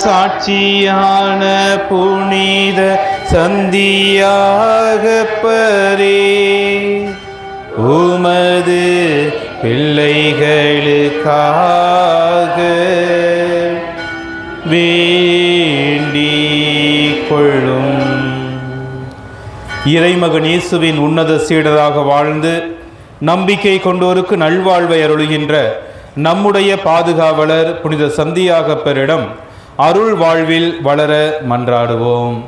சாட்சியான புனித சந்தியாகப்பரே, உமது பிள்ளைகளுக்காக வேண்டிக் கொள்ளும். இறைமகன் இயேசுவின் உன்னத சீடராக வாழ்ந்து நம்பிக்கை கொண்டோருக்கு நல்வாழ்வை அருளுகின்ற நம்முடைய பாதுகாவலர் புனித சந்தியாகப்பரிடம் அருள் வாழ்வில் வளர மன்றாடுவோம்.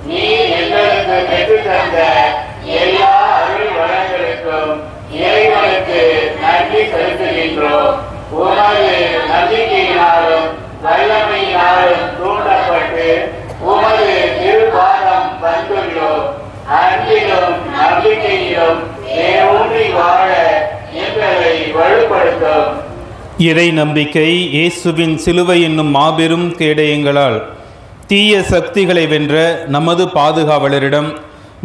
நீ எங்களுக்கு பெற்றுத் தந்த எல்லா அருள் வளங்களுக்கும் இறைவனுக்கு நன்றி செலுத்துகின்றோம். உமது நம்பிக்கையினாலும் வல்லமையினாலும் தூண்டப்பட்டு உமது திருப்பாதம் வந்துள்ளோம். அன்பிலும் நம்பிக்கையிலும் ஊன்றி வாழ எங்களை வலுப்படுத்தும். இறை நம்பிக்கை இயேசுவின் சிலுவை என்னும் மாபெரும் கேடயங்களால் தீய சக்திகளை வென்ற நமது பாதுகாவலரிடம்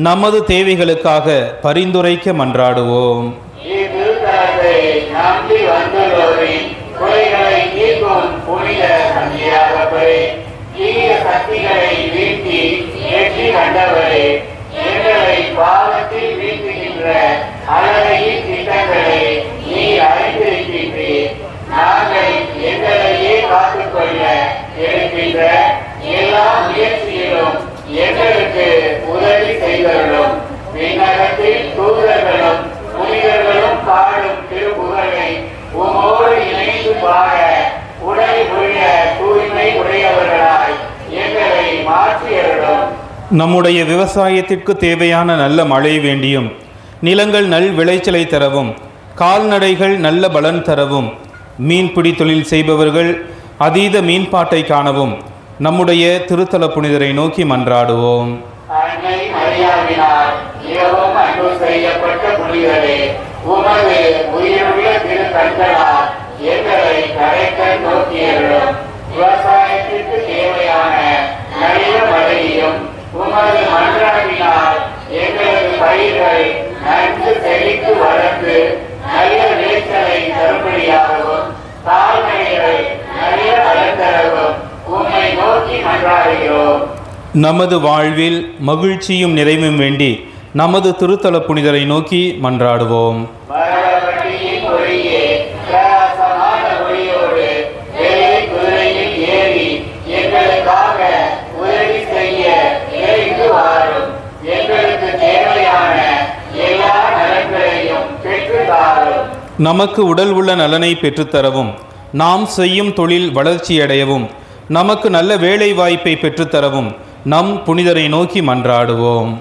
நமது தேவைகளுக்காக பரிந்துரைக்க மன்றாடுவோம். நாங்கள் எங்களையே காத்துக்கொள்ள இருக்கின்ற எல்லா முயற்சியிலும் எங்களுக்கு உதவி செய்தவர்களும் விண்ணகத்தில் தூதர்களும் புனிதர்களும் பாடும் திருப்புகழை உமோடு இணைந்து பாட உடல் உள்ள தூய்மை உடையவர்களாய் எங்களை மாற்றியவர்களும். நம்முடைய விவசாயத்திற்கு தேவையான நல்ல மழை வேண்டியும், நிலங்கள் நல் விளைச்சலை தரவும், கால்நடைகள் நல்ல பலன் தரவும், மீன்பிடி தொழில் செய்பவர்கள் அதீத மீன்பாட்டை காணவும் நம்முடைய திருத்தல புனிதரை நோக்கி மன்றாடுவோம். அன்னை மரியாவினால் மிகவும் அன்பு செய்யப்பட்ட புனிதரே, உமது உயிருள்ள திரு கண்களால் எங்களை கரைக்க நோக்கியருளும். விவசாயத்திற்கு தேவையான நல்ல மழையையும் உமது மன்றாட்டினால் எங்களது பயிர்கள் நன்கு செழித்து வளர்ந்து நல்ல விளைச்சலை தரும்படியாகவும் கால்நடைகள் நல்ல பலன் தரவும் உம்மை நோக்கி மன்றாடுகிறோம். நமது வாழ்வில் மகிழ்ச்சியும் நிறைவும் வேண்டி நமது திருத்தல புனிதரை நோக்கி மன்றாடுவோம். நமக்கு உடல் உள்ள நலனை பெற்றுத்தரவும், நாம் செய்யும் தொழில் வளர்ச்சியடையவும், நமக்கு நல்ல வேலை வாய்ப்பை பெற்றுத்தரவும் நம் புனிதரை நோக்கி மன்றாடுவோம்.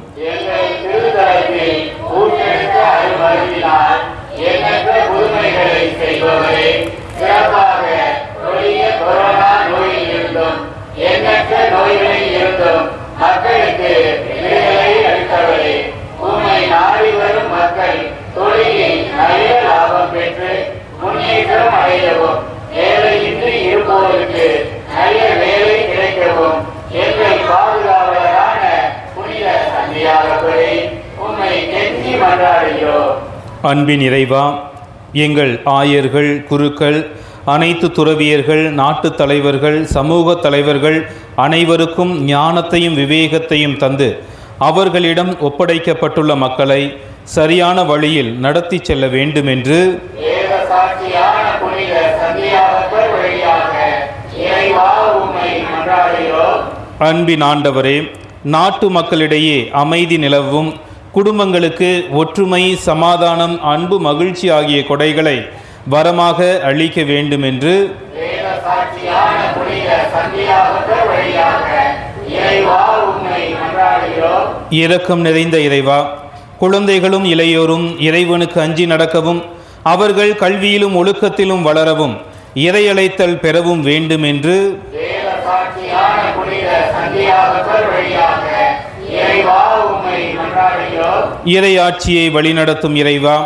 முன்னேற்றம் அடையவும், வேலையின்றி இருப்போருக்கு நல்ல வேலை கிடைக்கவும் எங்கள் பாதுகாவலரான புனித சந்தியாகப்பரே உம்மை கெஞ்சி மன்றாடுகிறோம். அன்பின் இறைவா, எங்கள் ஆயர்கள், குருக்கள், அனைத்து துறவியர்கள், நாட்டு தலைவர்கள், சமூக தலைவர்கள் அனைவருக்கும் ஞானத்தையும் விவேகத்தையும் தந்து அவர்களிடம் ஒப்படைக்கப்பட்டுள்ள மக்களை சரியான வழியில் நடத்தி செல்ல வேண்டும் என்று அன்பின் ஆண்டவரே, நாட்டு மக்களிடையே அமைதி நிலவும், குடும்பங்களுக்கு ஒற்றுமை, சமாதானம், அன்பு, மகிழ்ச்சி ஆகிய கொடைகளை வரமாக அளிக்க வேண்டும் என்று இரக்கம் நிறைந்த இறைவா, குழந்தைகளும் இளையோரும் இறைவனுக்கு அஞ்சி நடக்கவும், அவர்கள் கல்வியிலும் ஒழுக்கத்திலும் வளரவும், இறையழைத்தல் பெறவும் வேண்டும் என்று இறையாட்சியை வழிநடத்தும் இறைவா,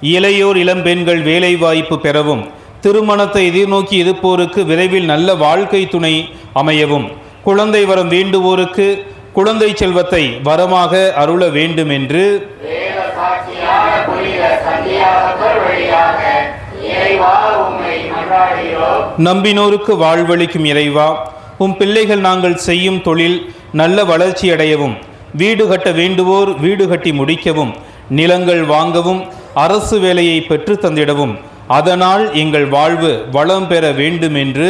இளையோர் இளம்பெண்கள் வேலைவாய்ப்பு பெறவும், திருமணத்தை எதிர்நோக்கி இருப்போருக்கு விரைவில் நல்ல வாழ்க்கை துணை அமையவும், குழந்தை வரம் வேண்டுவோருக்கு குழந்தை செல்வத்தை வரமாக அருள வேண்டும் என்று நம்பினோருக்கு வாழ்வளிக்கும் இறைவா, உம் பிள்ளைகள் நாங்கள் செய்யும் தொழில் நல்ல வளர்ச்சி அடையவும், வீடு கட்ட வேண்டுவோர் வீடு கட்டி முடிக்கவும், நிலங்கள் வாங்கவும், அரசு வேலையை பெற்று தந்திடவும், அதனால் எங்கள் வாழ்வு வளம் பெற வேண்டும் என்று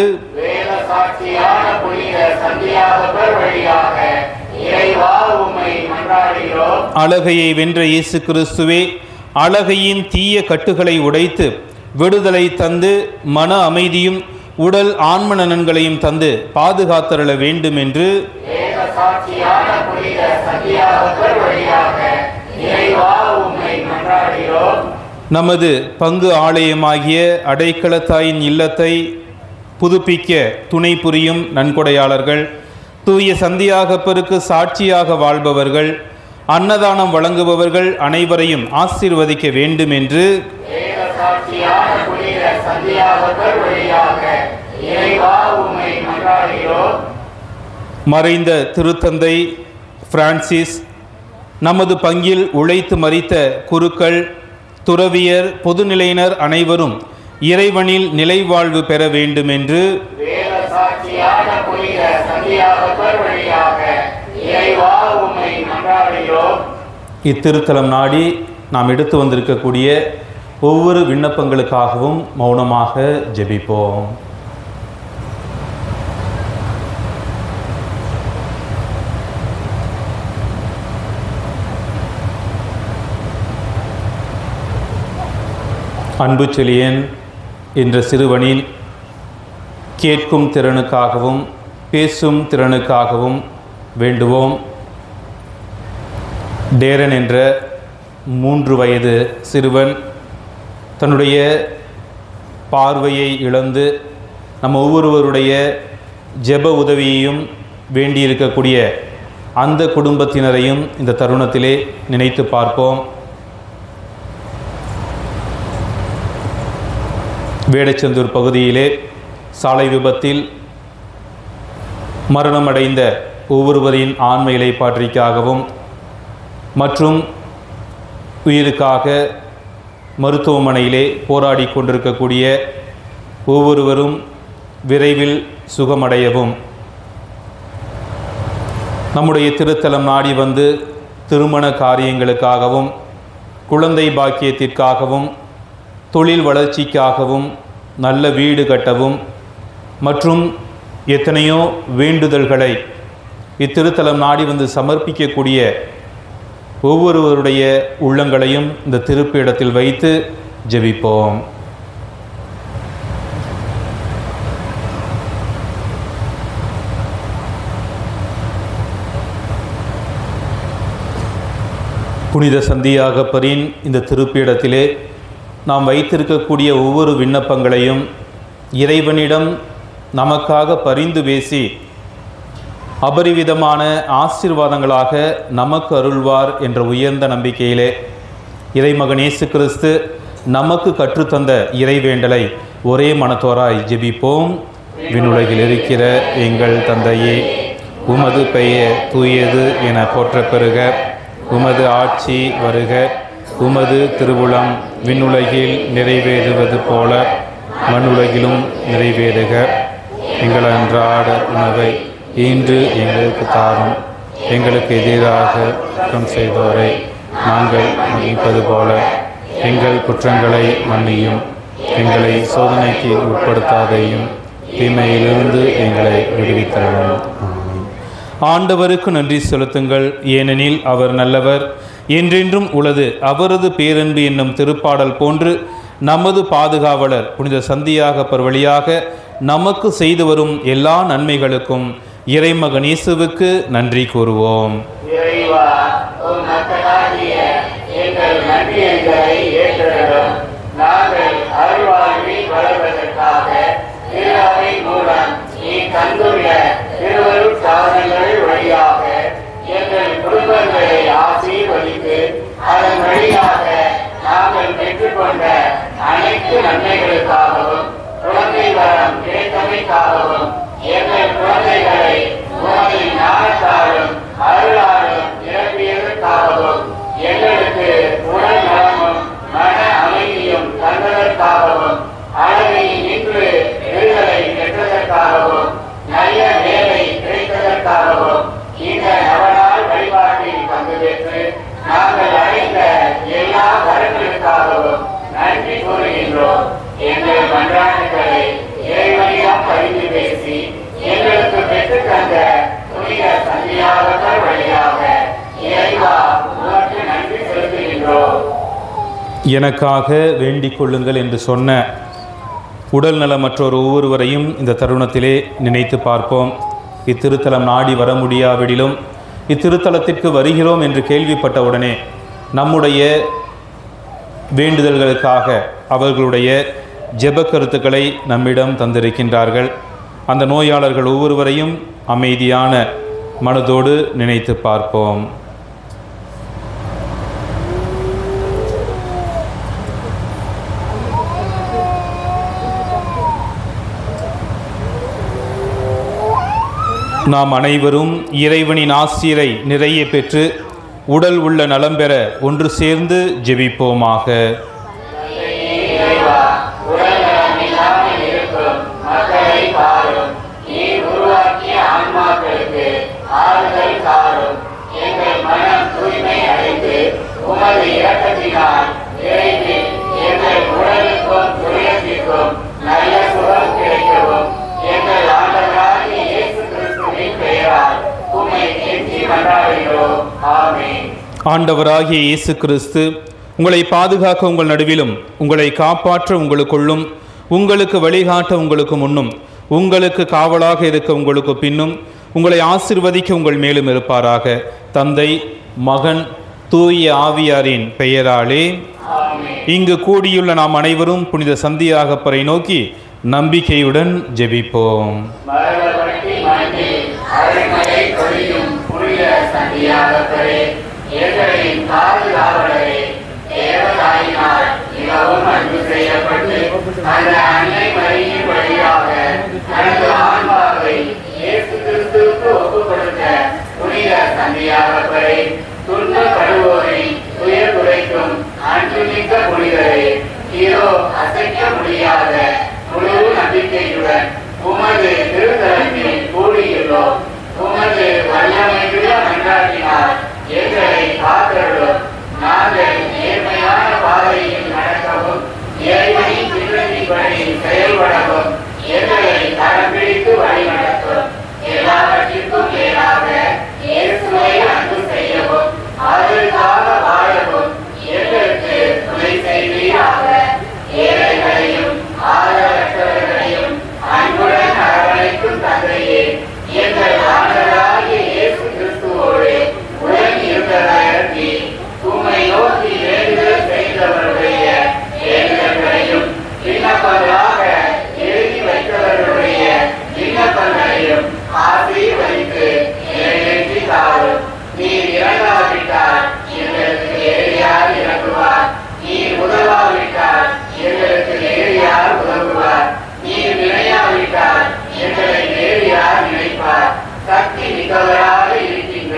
அழகையை வென்ற இயேசு கிறிஸ்துவே, அழகையின் தீய கட்டுகளை உடைத்து விடுதலை தந்து மன அமைதியும் உடல் ஆன்ம நலன்களையும் தந்து பாதுகாத்தருள வேண்டும் என்று நமது பங்கு ஆலயமாகிய அடைக்கலத்தாயின் இல்லத்தை புதுப்பிக்க துணை புரியும் நன்கொடையாளர்கள், தூய சந்தியாகப்பருக்கு சாட்சியாக வாழ்பவர்கள், அன்னதானம் வழங்குபவர்கள் அனைவரையும் ஆசீர்வதிக்க வேண்டும் என்று மறைந்த திருத்தந்தை பிரான்சிஸ், நமது பங்கில் உழைத்து மரித்த குருக்கள், துறவியர், பொதுநிலையினர் அனைவரும் இறைவனில் நிலைவாழ்வு பெற வேண்டும் என்று இத்திருத்தலம் நாடி நாம் எடுத்து வந்திருக்கக்கூடிய ஒவ்வொரு விண்ணப்பங்களுக்காகவும் மௌனமாக ஜெபிப்போம். அன்பு செழியன் என்ற சிறுவனின் கேட்கும் திறனுக்காகவும் பேசும் திறனுக்காகவும் வேண்டுவோம். டேரன் என்ற 3 வயது சிறுவன் தன்னுடைய பார்வையை இழந்து நம்ம ஒவ்வொருவருடைய ஜெப உதவியையும் வேண்டியிருக்கக்கூடிய அந்த குடும்பத்தினரையும் இந்த தருணத்திலே நினைத்து பார்ப்போம். வேடச்சந்தூர் பகுதியிலே சாலை விபத்தில் மரணமடைந்த ஒவ்வொருவரின் ஆன்ம இளைப்பாற்றிக்காகவும் மற்றும் உயிருக்காக மருத்துவமனையிலே போராடி கொண்டிருக்கக்கூடிய ஒவ்வொருவரும் விரைவில் சுகமடையவும், நம்முடைய திருத்தலம் நாடி வந்து திருமண காரியங்களுக்காகவும் குழந்தை பாக்கியத்திற்காகவும் தொழில் வளர்ச்சிக்காகவும் நல்ல வீடு கட்டவும் மற்றும் எத்தனையோ வேண்டுதல்களை இத்திருத்தலம் நாடி வந்து சமர்ப்பிக்கக்கூடிய ஒவ்வொருவருடைய உள்ளங்களையும் இந்த திருப்பீடத்தில் வைத்து ஜெபிப்போம். புனித சந்தியாகப்பரின் இந்த திருப்பீடத்திலே நாம் வைத்திருக்கக்கூடிய ஒவ்வொரு விண்ணப்பங்களையும் இறைவனிடம் நமக்காக பரிந்து பேசி அபரிவிதமான ஆசீர்வாதங்களாக நமக்கு அருள்வார் என்ற உயர்ந்த நம்பிக்கையிலே இறைமகன் இயேசு கிறிஸ்து நமக்கு கற்றுத்தந்த இறைவேண்டலை ஒரே மனத்தோராய் ஜெபிப்போம். விண்ணுலகில் இருக்கிற எங்கள் தந்தையே, உமது பெயர் தூயது என போற்றப் பெறுக. உமது ஆட்சி வருக. உமது திருவுளம் விண்ணுலகில் நிறைவேறுவது போல மண்ணுலகிலும் நிறைவேறுக. எங்கள் அன்றாட உணவை இன்று எங்களுக்கு தாரும். எங்களுக்கு எதிராக குற்றம் செய்தோரை நாங்கள் மன்னிப்பது போல எங்கள் குற்றங்களை மன்னியும். எங்களை சோதனைக்கு உட்படுத்தாதையும் தீமையிலிருந்து எங்களை விடுவித்தரவும். ஆண்டவருக்கு நன்றி செலுத்துங்கள், ஏனெனில் அவர் நல்லவர், என்றென்றும் உளது. அவரது பேரன்பு என்னும் திருப்பாடல் போன்று நமது பாதுகாவலர் புனித சந்தியாகப்பர் வழியாக நமக்கு செய்து வரும் எல்லா நன்மைகளுக்கும் இறைமகன் இயேசுவுக்கு நன்றி கூறுவோம். எங்கள் குடும்பங்களை ஆசீர்வதித்து அதன் வழியாக நாங்கள் பெற்றுக்கொண்ட எங்கள் மன்றாட்டுகளை இறைவனிடம் பரிந்து பேசி எங்களுக்கு பெற்றுத் தந்த புனித சந்தியாகவர் வழியாக இறைவா உமக்கு நன்றி செலுத்துகின்றோம். எனக்காக வேண்டிக் கொள்ளுங்கள் என்று சொன்ன உடல் நலமற்றோர் ஒவ்வொருவரையும் இந்த தருணத்திலே நினைத்து பார்ப்போம். இத்திருத்தலம் நாடி வர முடியாவிடிலும் இத்திருத்தலத்திற்கு வருகிறோம் என்று கேள்விப்பட்டவுடனே நம்முடைய வேண்டுதல்களுக்காக அவர்களுடைய ஜெப கருத்துக்களை நம்மிடம் தந்திருக்கின்றார்கள். அந்த நோயாளர்கள் ஒவ்வொருவரையும் அமைதியான மனதோடு நினைத்து பார்ப்போம். நாம் அனைவரும் இறைவனின் ஆசிரை நிறைய பெற்று உடல் உள்ள நலம் பெற ஒன்று சேர்ந்து ஜெபிப்போமாக. ஆண்டவராகிய இயேசு கிறிஸ்து உங்களை பாதுகாக்க உங்கள் நடுவிலும், உங்களை காப்பாற்ற உங்களுக்குள்ளும், உங்களுக்கு வழிகாட்ட உங்களுக்கு முன்னும், உங்களுக்கு காவலாக இருக்க உங்களுக்கு பின்னும், உங்களை ஆசீர்வதிக்க உங்கள் மேலும் இருப்பாராக. தந்தை, மகன், தூய ஆவியாரின் பெயராலே. இங்கு கூடியுள்ள நாம் அனைவரும் புனித சந்தியாகப்பரை நோக்கி நம்பிக்கையுடன் ஜெபிப்போம். எங்களின் பாதுகாவலரே, தேவதாயினால் மிகவும் அன்பு செய்யப்பட்டு அந்த அன்னை மரியின் வழியாக தனது ஆன்மாவை இயேசு கிறிஸ்துவுக்கு ஒப்புக் கொடுத்த புனித சந்தியாகப்பரை, துன்பப்படுவோரின் துயர் துடைக்கும் அன்புமிக்க புனிதரே, இதோ அசைக்க முடியாத முழு நம்பிக்கையுடன் உமது திருத்தலத்தில் கூடியுள்ளோம். உமது வல்லமையுள்ள மன்றாட்டினால் எங்களை காத்தருளும். நாங்கள் நேர்மையான பாதையில் நடக்கவும் இறைவனின் திட்டத்தின்படி செயல்படவும் எங்களை கரம் பிடித்து வழி நடத்தும். எல்லாவற்றிற்கும் மேலாக இயேசுவை அன்பு செய்யவும் அதற்காக வாழவும் எங்களுக்கு துணை செய்வீராக. ஏழைகளையும் ஆதரவற்றவர்களையும் அன்புடன் அரவணைக்கும் தந்தையே, எங்கள் ஆண்டவராகிய இயேசு கிறிஸ்துவோடு உடன் இருந்தவர்கள் உம்மை நோக்கி வேண்டுதல் செய்தவர்களுடைய வேண்டுதல்களையும் விண்ணப்பங்களாக எழுதி வைத்தவர்களுடைய விண்ணப்பங்களையும் ஆசீர்வதித்து நிறைவேற்றி தாரும். நீர் இறங்காவிட்டால் எங்களுக்கு வேறு யார் இறங்குவார்? நீர் உதவாவிட்டால் எங்களுக்கு வேறு யார் உதவுவார்? நீர் நினையாவிட்டால் எங்களை வேறு யார் நினைப்பார்? சக்தி மிக்கவராக இருக்கின்ற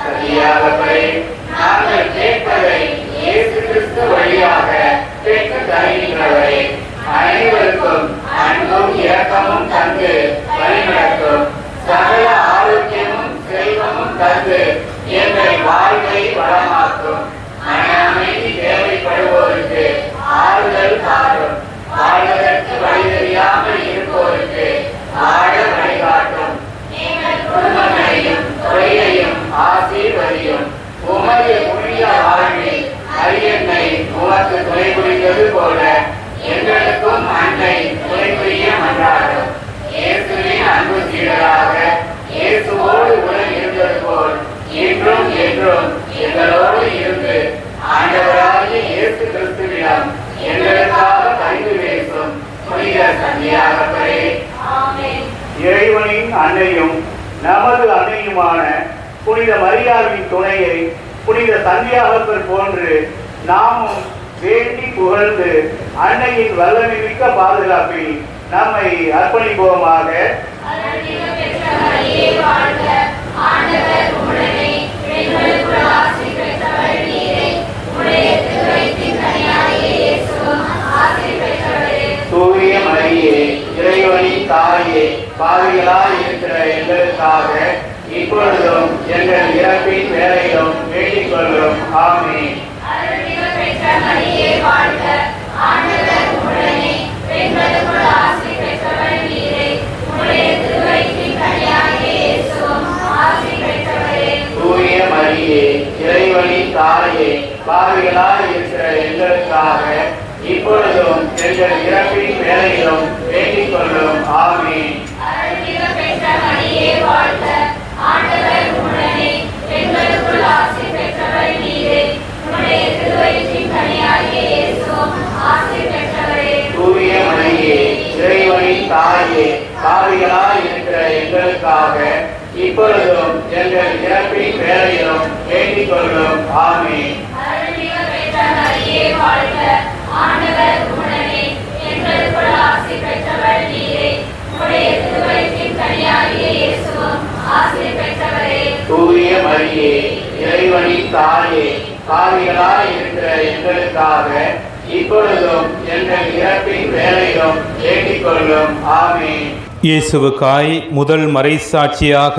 சந்தியாகப்பரை, நாங்கள் கேட்பதை இயேசு கிறிஸ்து வழியாக பெற்று தருகின்றவரை, அனைவருக்கும் அன்பும் இரக்கமும் தந்து வழிநடத்தும். சகல ஆரோக்கியமும் செல்வமும் தந்து எங்கள் வாழ்வை வளமாக்கும். மன அமைதி தேவைப்படுவோருக்கு ஆறுதல் தாரும். வாழ்வதற்கு வழி தெரியாமல் இருப்போருக்கு வாழ வழிகாட்டும். குடும்பங்களையும் தொழிலையும் ஆசீர்வதியும். உமது புனித வாழ்வில் அரியன்னை உமக்கு துணை புரிந்தது போல எங்களுக்கும் அன்னை துணை புரிய மன்றாடும். இயேசுவின் அன்பு சீடராக இயேசுவோடு உடன் இருந்தது போல் இன்றும் என்றும் எங்களோடு இருந்து ஆண்டவராகிய இயேசு கிறிஸ்துவிடம் எங்களுக்காக பரிந்து பேசும் புனித சந்தியாகப்பரே, இறைவனின் அன்னையும் நமது அன்னையுமான புனித மரியாவின் துணையை புனித சந்தியாகப்பர் போன்று நாமும் வேண்டி புகழ்ந்து அன்னையின் வல்லமை மிக்க பாதுகாப்பில் நம்மை அர்ப்பணிப்போமாக. தூய மரியே, இறைவனின் தாயே, பாவிகளாய் இருக்கிற எங்களுக்காக இப்பொழுதும் எங்கள் இறப்பின் வேளையிலும் வேண்டிக் கொள்ளும். ஆமென். எங்கள் இறப்பின் வேளையிலும் வேண்டிக் கொள்ளும். ஆமென். தூய மரியே, இறைவனின் தாயே, பாவிகளாய் இருக்கிற எங்களுக்காக இப்பொழுதும் எங்கள் இறப்பின் வேளையிலும் வேண்டிக் கொள்ளும். ஆமென். தூய மரியே, இறைவனின் தாயே, பாவிகளாய் இருக்கிற எங்களுக்காக இப்பொழுதும் எங்கள் இறப்பின் வேளையிலும் வேண்டிக் கொள்ளும். ஆமென். இயேசுவுக்காய் முதல் மறைசாட்சியாக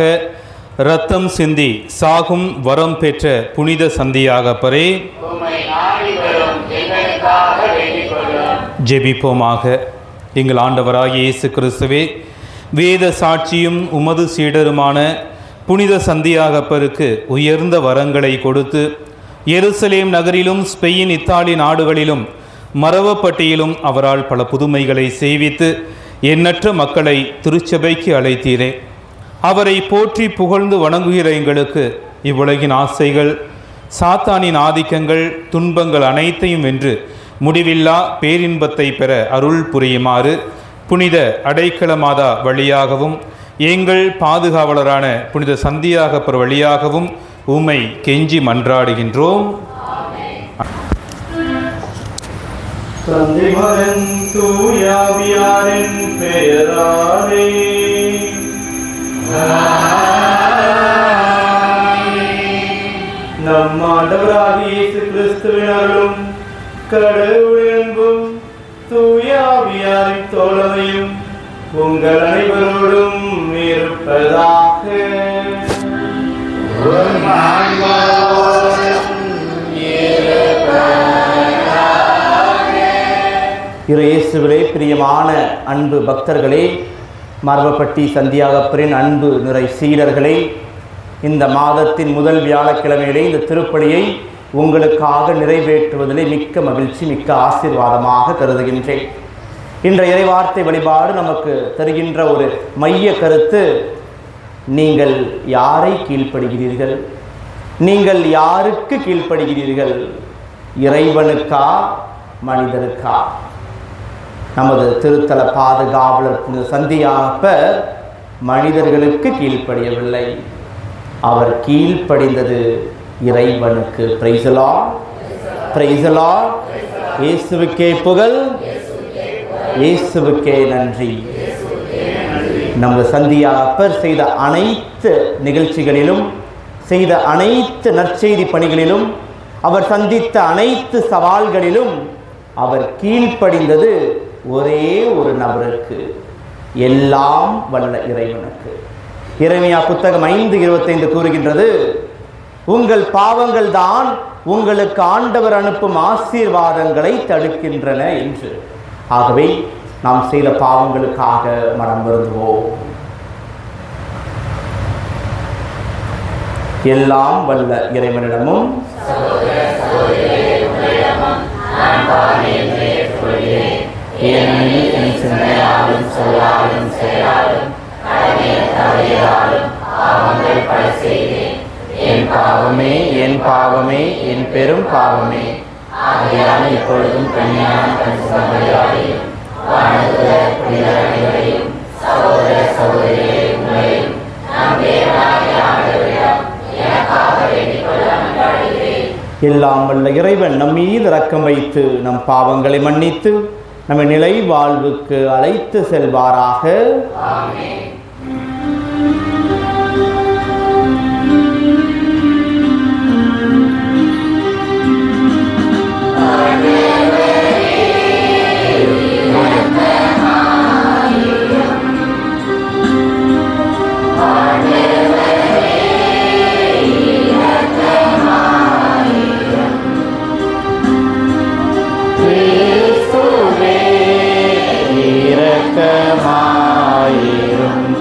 இரத்தம் சிந்தி சாகும் வரம் பெற்ற புனித சந்தியாகப்பரே, உம்மை நாடி வரும் எங்களுக்காக வேண்டிக் கொள்ளும். ஜெபிப்போமாக. எங்கள் ஆண்டவராகிய இயேசு கிறிஸ்துவே, வேத சாட்சியும் உமது சீடருமான புனித சந்தியாகப்பருக்கு உயர்ந்த வரங்களை கொடுத்து எருசலேம் நகரிலும் ஸ்பெயின், இத்தாலி நாடுகளிலும் மரவப்பட்டியிலும் அவரால் பல புதுமைகளை செய்வித்து எண்ணற்ற மக்களை திருச்சபைக்கு அழைத்தீரே. அவரை போற்றி புகழ்ந்து வணங்குகிற எங்களுக்கு இவ்வுலகின் ஆசைகள், சாத்தானின் ஆதிக்கங்கள், துன்பங்கள் அனைத்தையும் வென்று முடிவில்லா பேரின்பத்தை பெற அருள் புரியுமாறு புனித அடைக்கல மாதா வழியாகவும் எங்கள் பாதுகாவலரான புனித சந்தியாகப்பர் வழியாகவும் உம்மை கெஞ்சி மன்றாடுகின்றோம். தந்தைமகன் தூயாவியாரின் பெயராலே நம் ஆண்டவராகிய இயேசு கிறிஸ்துவின் அருளும் கடவுளின் அன்பும் தூயாவியாரின் தோழமையும் உங்கள் அனைவரோடும் இருப்பதாக. இயேசுவிலே பிரியமான அன்பு பக்தர்களே, மரவப்பட்டி சந்தியாகப்பரின் அன்பு நிறை சீடர்களே, இந்த மாதத்தின் முதல் வியாழக்கிழமையிலே இந்த திருப்பலியை உங்களுக்காக நிறைவேற்றுவதிலே மிக்க மகிழ்ச்சி, மிக்க ஆசீர்வாதமாக கருதுகின்றேன். இன்றைய இறைவார்த்தை வழிபாடு நமக்கு தருகின்ற ஒரு மைய கருத்து, நீங்கள் யாரை கீழ்ப்படுகிறீர்கள்? நீங்கள் யாருக்கு கீழ்ப்படுகிறீர்கள்? இறைவனுக்கா, மனிதருக்கா? நமது திருத்தல பாதுகாவலர் சந்தியாகப்பர் மனிதர்களுக்கு கீழ்ப்படியவில்லை, அவர் கீழ்ப்படிந்தது இறைவனுக்கு. Price the Lord, praise the Lord. இயேசுவுக்கே புகழ், இயேசுவுக்கே நன்றி. நமது சந்தியாகப்பர் செய்த அனைத்து நிகழ்ச்சிகளிலும், செய்த அனைத்து நற்செய்தி பணிகளிலும், அவர் சந்தித்த அனைத்து சவால்களிலும் அவர் கீழ்ப்படிந்தது ஒரே ஒரு நபருக்கு, எல்லாம் வல்ல இறைவனுக்கு. எரேமியா புத்தகம் 5:25 கூறுகின்றது, உங்கள் பாவங்கள் தான் உங்களுக்கு ஆண்டவர் அனுப்பும் ஆசீர்வாதங்களை தடுக்கின்றன என்று. ஆகவே நாம் செய்த பாவங்களுக்காக மனம் வருந்துவோம். எல்லாம் வல்ல இறைவனிடமும் சிந்தனையாலும் சொல்லாலும் செயலாலும் என் பாவமே, என் பாவமே, என் பெரும் பாவமே. ஆகையால் இப்பொழுதும் கன்னியான கன்னியாகையும் சகோதர சகோதரிகளே, உங்களையும் நம் தேவனாகிய ஆண்டவரிடம் எனக்காக வேண்டிக் கொள்ள மன்றாடுகிறேன். எல்லாம் வல்ல இறைவன் நம் மீது இரக்கம் வைத்து நம் பாவங்களை மன்னித்து நம்மை நிலை வாழ்வுக்கு அழைத்து செல்வாராக. ஆமென். இரக்கமாயிரும்.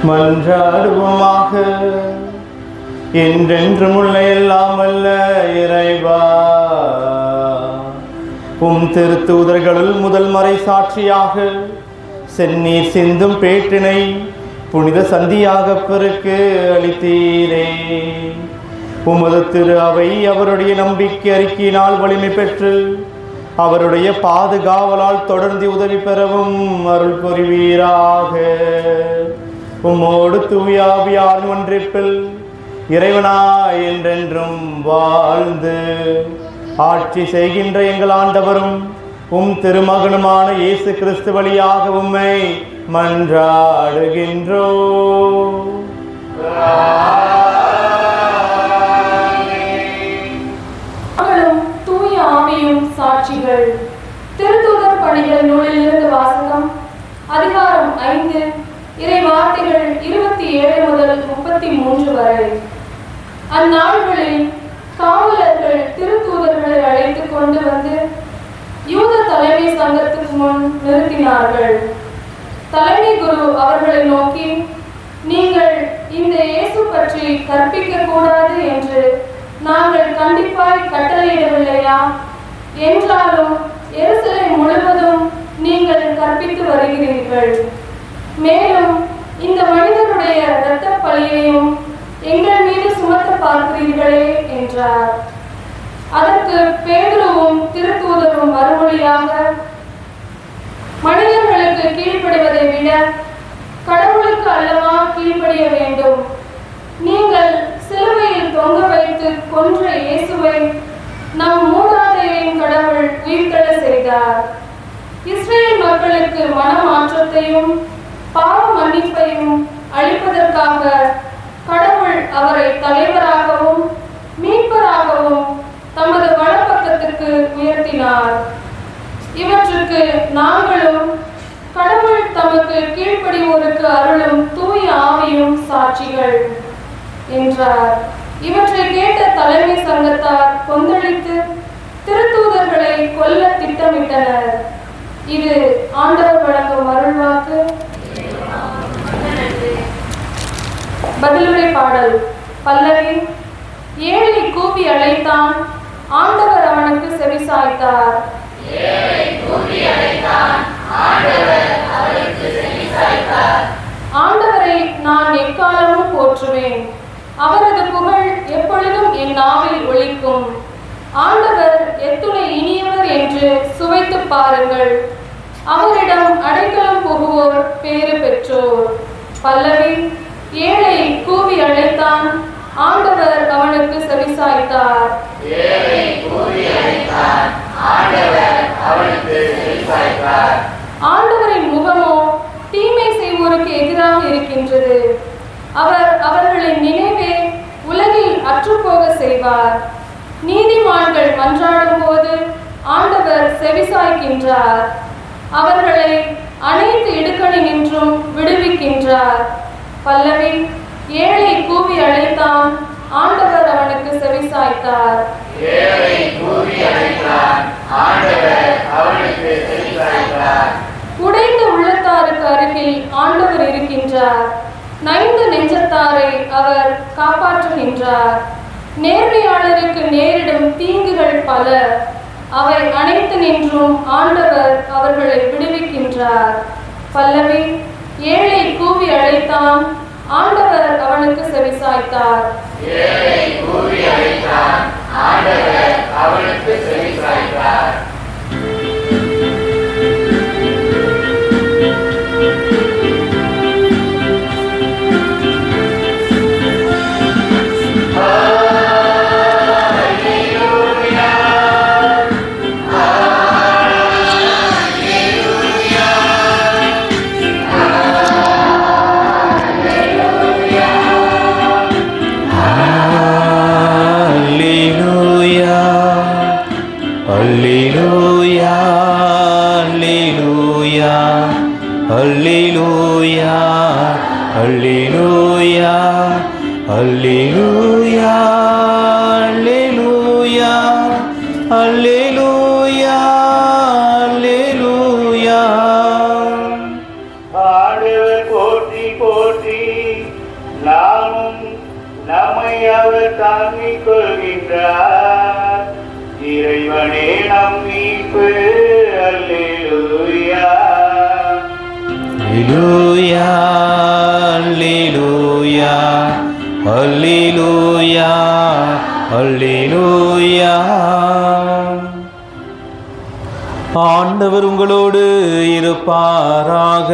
மன்றாடுவோமாக. என்றென்றும் உள்ள எல்லாம் வல்ல இறைவா, உம் திருத்தூதர்களுள் முதல் மறை சாட்சியாக செந்நீர் சிந்தும் பேற்றினை புனித சந்தியாகப்பருக்கு அளித்தீரே. உமது திரு அவை அவருடைய நம்பிக்கை அறிக்கையினால் வலிமை பெற்று அவருடைய பாதுகாவலால் தொடர்ந்து உதவி பெறவும் அருள் புரிவீராக. உம்மோடு தூயாவியார் ஒன்றிப்பில் இறைவனாய் என்றென்றும் வாழ்ந்து ஆட்சி செய்கின்ற எங்கள் ஆண்டவரும் உம் திருமகனுமான இயேசு கிறிஸ்து வழியாக உம்மை மன்றாடுகின்றோம். தூய ஆவியும் சாட்சிகள். திருத்தூதர் பணிகள் நூலிலிருந்து வாசகம். அதிகாரம் 5, இறை வார்த்தைகள் 27 முதல் 33 வரை. அந்நாள்களில் காவலர்கள் திருத்தூதர்களை அழைத்து கொண்டு வந்து யூத தலைமை சங்கத்துக்கு முன் நிறுத்தினார்கள். தலைமை குரு அவர்களை நோக்கி, நீங்கள் இந்த இயேசு பற்றி கற்பிக்க கூடாது என்று நாங்கள் கண்டிப்பாய் கட்டளையிடவில்லையா? என்றாலும் எருசலேம் முழுவதும் நீங்கள் கற்பித்து வருகிறீர்கள். மேலும் இந்த மனிதனுடைய இரத்த பழியையும் எங்கள் மீது சுமத்த பார்க்கிறீர்களே என்றார். அதற்கு பேதுருவும் திருத்தூதரும் மறுமொழியாக, மனிதர்களுக்கு கீழ்ப்படிவதை விட கடவுளுக்கு அல்லவா கீழ்ப்படிய வேண்டும். நீங்கள் சிலுவையில் தொங்க வைத்து கொன்ற இயேசுவை நம் மூதாதையரின் கடவுள் உயிர்த்தெழ செய்தார். இஸ்ரேல் மக்களுக்கு மனமாற்றத்தையும் பாவ மன்னிப்பையும் அளிப்பதற்காக கடவுள் அவரை தலைவராகவும் மீட்பராகவும் தமது வலப்பக்கத்துக்கு உயர்த்தினார். இவற்றுக்கு நாங்களும் கடவுள் தமக்கு கீழ்ப்படிவோருக்கு அருளும் தூய ஆவியும் சாட்சிகள் என்றார். இவற்றை கேட்ட தலைமை சங்கத்தார் கொந்தளித்து திருத்தூதர்களை கொல்ல திட்டமிட்டனர். இது ஆண்டவர் வழங்கும் அருள்வாக்கு. பதிலுரை பாடல். பல்லவி. ஏழை கூவி அழைத்தான், ஆண்டவர் அவனுக்கு செவிசாய்த்தார். ஆண்டவரை நான் எக்காலமும் போற்றுவேன், அவரது புகழ் எப்பொழுதும் என் நாவில் ஒலிக்கும். ஆண்டவர் எத்துணை இனியவர் என்று சுவைத்து பாருங்கள், அவரிடம் அடைக்கலம் புகுவோர் பேறு பெற்றோர். பல்லவி. ஏழை கூவி அழைத்தான், ஆண்டவர் அவனுக்கு செவிசாய்த்தார். ஆண்டவரின் முகமோ தீமை செய்வோருக்கு எதிராக இருக்கின்றது. அவர் அவர்களின் நினைவே உலகில் அற்றுப்போக செய்வார். நீதிமான்கள் மன்றாடும் போது ஆண்டவர் செவிசாய்க்கின்றார். அவர்களை அனைத்து இடுக்கணினின்றும் விடுவிக்கின்றார். பல்லவி. ஏழை கூவி அழைத்தான், ஆண்டவர் அவனுக்கு செவிசாய்த்தார். உடைந்த உள்ளத்தாருக்கு அருகில் ஆண்டவர் இருக்கின்றார். நைந்த நெஞ்சத்தாரை அவர் காப்பாற்றுகின்றார். நேர்மையாளருக்கு நேரிடும் தீங்குகள் பல, அவை அனைத்து நின்றும் ஆண்டவர் அவர்களை விடுவிக்கின்றார். பல்லவி. ஏழை கூவி அழைத்தான், ஆண்டவர் அவனுக்கு செவிசாய்த்தார். ஆண்டவர் போற்றி போற்றி. தாங்கிக் கொள்கின்றார். இறைவனே நம் மீட்பு. அல்லேலூயா அல்லேலூயா அல்லேலூயா அல்லேலூயா அல்லேலூயா. ஆண்டவர் உங்களோடு இருப்பாராக.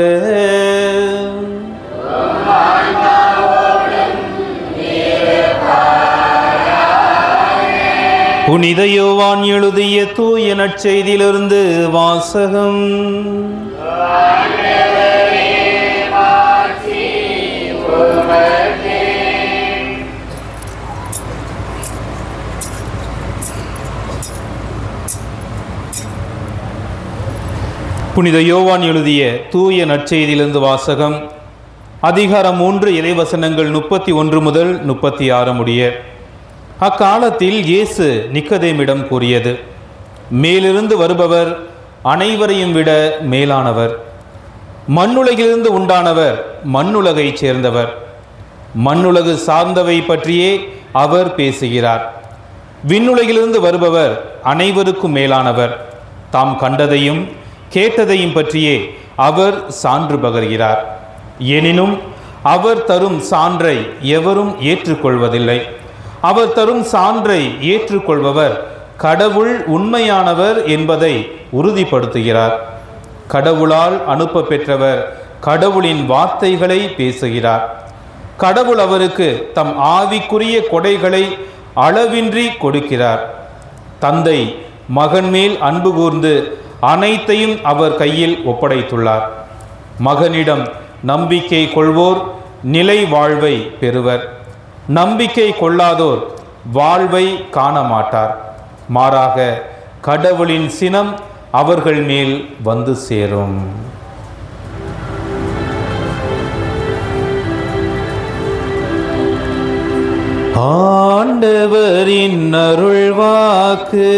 புனித யோவான் எழுதிய தூய நற்செய்தியிலிருந்து வாசகம். புனித யோவான் எழுதிய தூய நற்செய்தியிலிருந்து வாசகம். அதிகாரம் 3 இறைவசனங்கள் 31 முதல் 36 முடிய. அக்காலத்தில் இயேசு நிக்கதேமிடம் கூறியது, மேலிருந்து வருபவர் அனைவரையும் விட மேலானவர். மண்ணுலகிலிருந்து உண்டானவர், மண்ணுலகைச் சேர்ந்தவர். மண்ணுலகு சார்ந்தவை பற்றியே அவர் பேசுகிறார். விண்ணுலகிலிருந்து வருபவர் அனைவருக்கும் மேலானவர். தாம் கண்டதையும் கேட்டதையும் பற்றியே அவர் சான்று பகர்கிறார். எனினும் அவர் தரும் சான்றை எவரும் ஏற்றுக்கொள்வதில்லை. அவர் தரும் சான்றை ஏற்றுக்கொள்பவர் கடவுள் உண்மையானவர் என்பதை உறுதிப்படுத்துகிறார். கடவுளால் அனுப்ப பெற்றவர் கடவுளின் வார்த்தைகளை பேசுகிறார். கடவுள் அவருக்கு தம் ஆவிக்குரிய கொடைகளை அளவின்றி கொடுக்கிறார். தந்தை மகன் மேல் அன்பு கூர்ந்து அனைத்தையும் அவர் கையில் ஒப்படைத்துள்ளார். மகனிடம் நம்பிக்கை கொள்வோர் நிலை வாழ்வை பெறுவர். நம்பிக்கை கொள்ளாதோர் வாழ்வை காண மாட்டார். மாறாக கடவுளின் சினம் அவர்கள் மேல் வந்து சேரும். ஆண்டவரின் அருள்வாக்கு.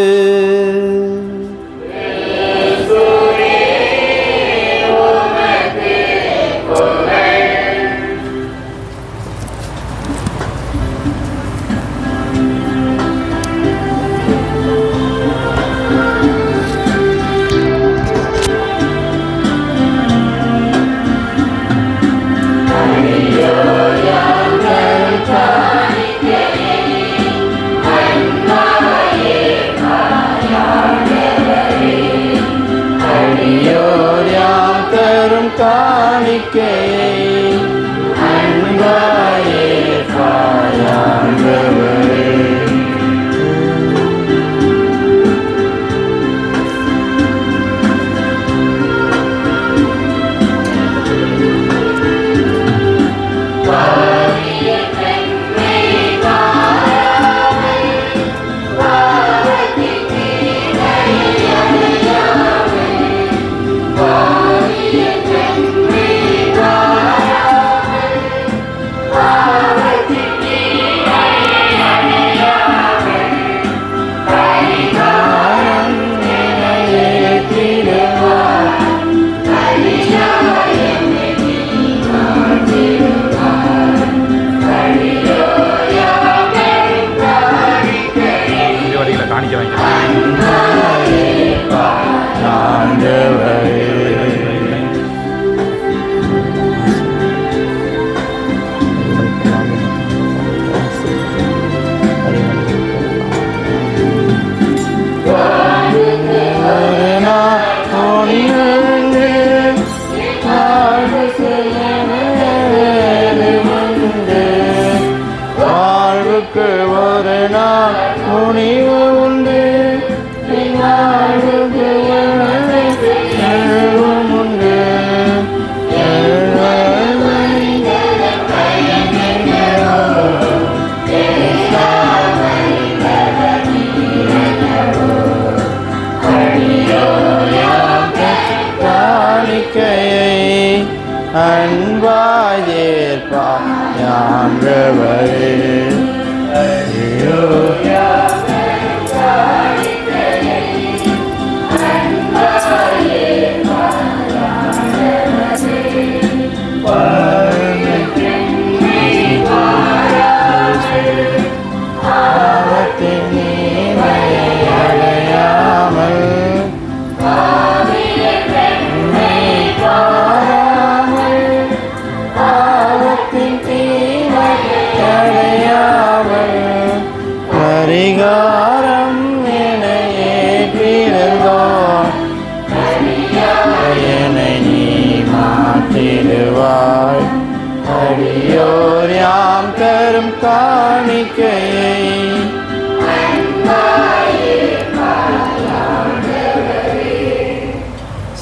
எளியோர் யாம் தரும் காணிக்கையை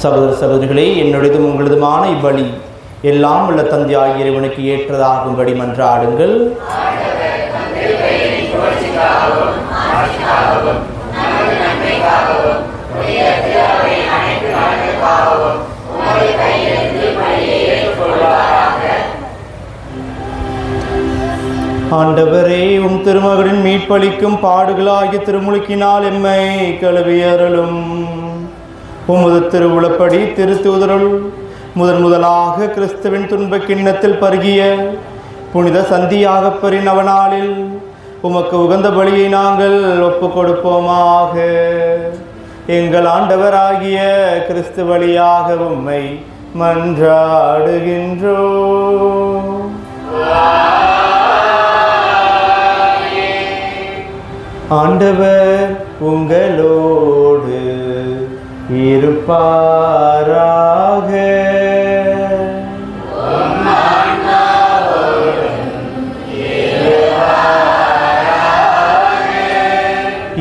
சகோதர சகோதரிகளே, என்னுடையதும் உங்களதுமான இப்பலி எல்லாம் உள்ள தந்தையாகிய இறைவனுக்கு ஏற்றதாகும்படி மன்றாடுங்கள். ஆண்டவரே, உம் திருமகனின் மீட்பளிக்கும் பாடுகளாகிய திருமுழுக்கினால் எம்மை கழுவியருளும். உமது திருவுளப்படி திருத்தூதருள் முதலாக கிறிஸ்துவின் துன்பக் கிண்ணத்தில் பருகிய புனித சந்தியாகப்பரின் அவனாளில் உமக்கு உகந்த பலியை நாங்கள் ஒப்பு கொடுப்போமாக. எங்கள் ஆண்டவராகிய கிறிஸ்து வழியாக உம்மை மன்றாடுகின்றோம். ஆண்டவர் உங்களோடு இருப்பாராக.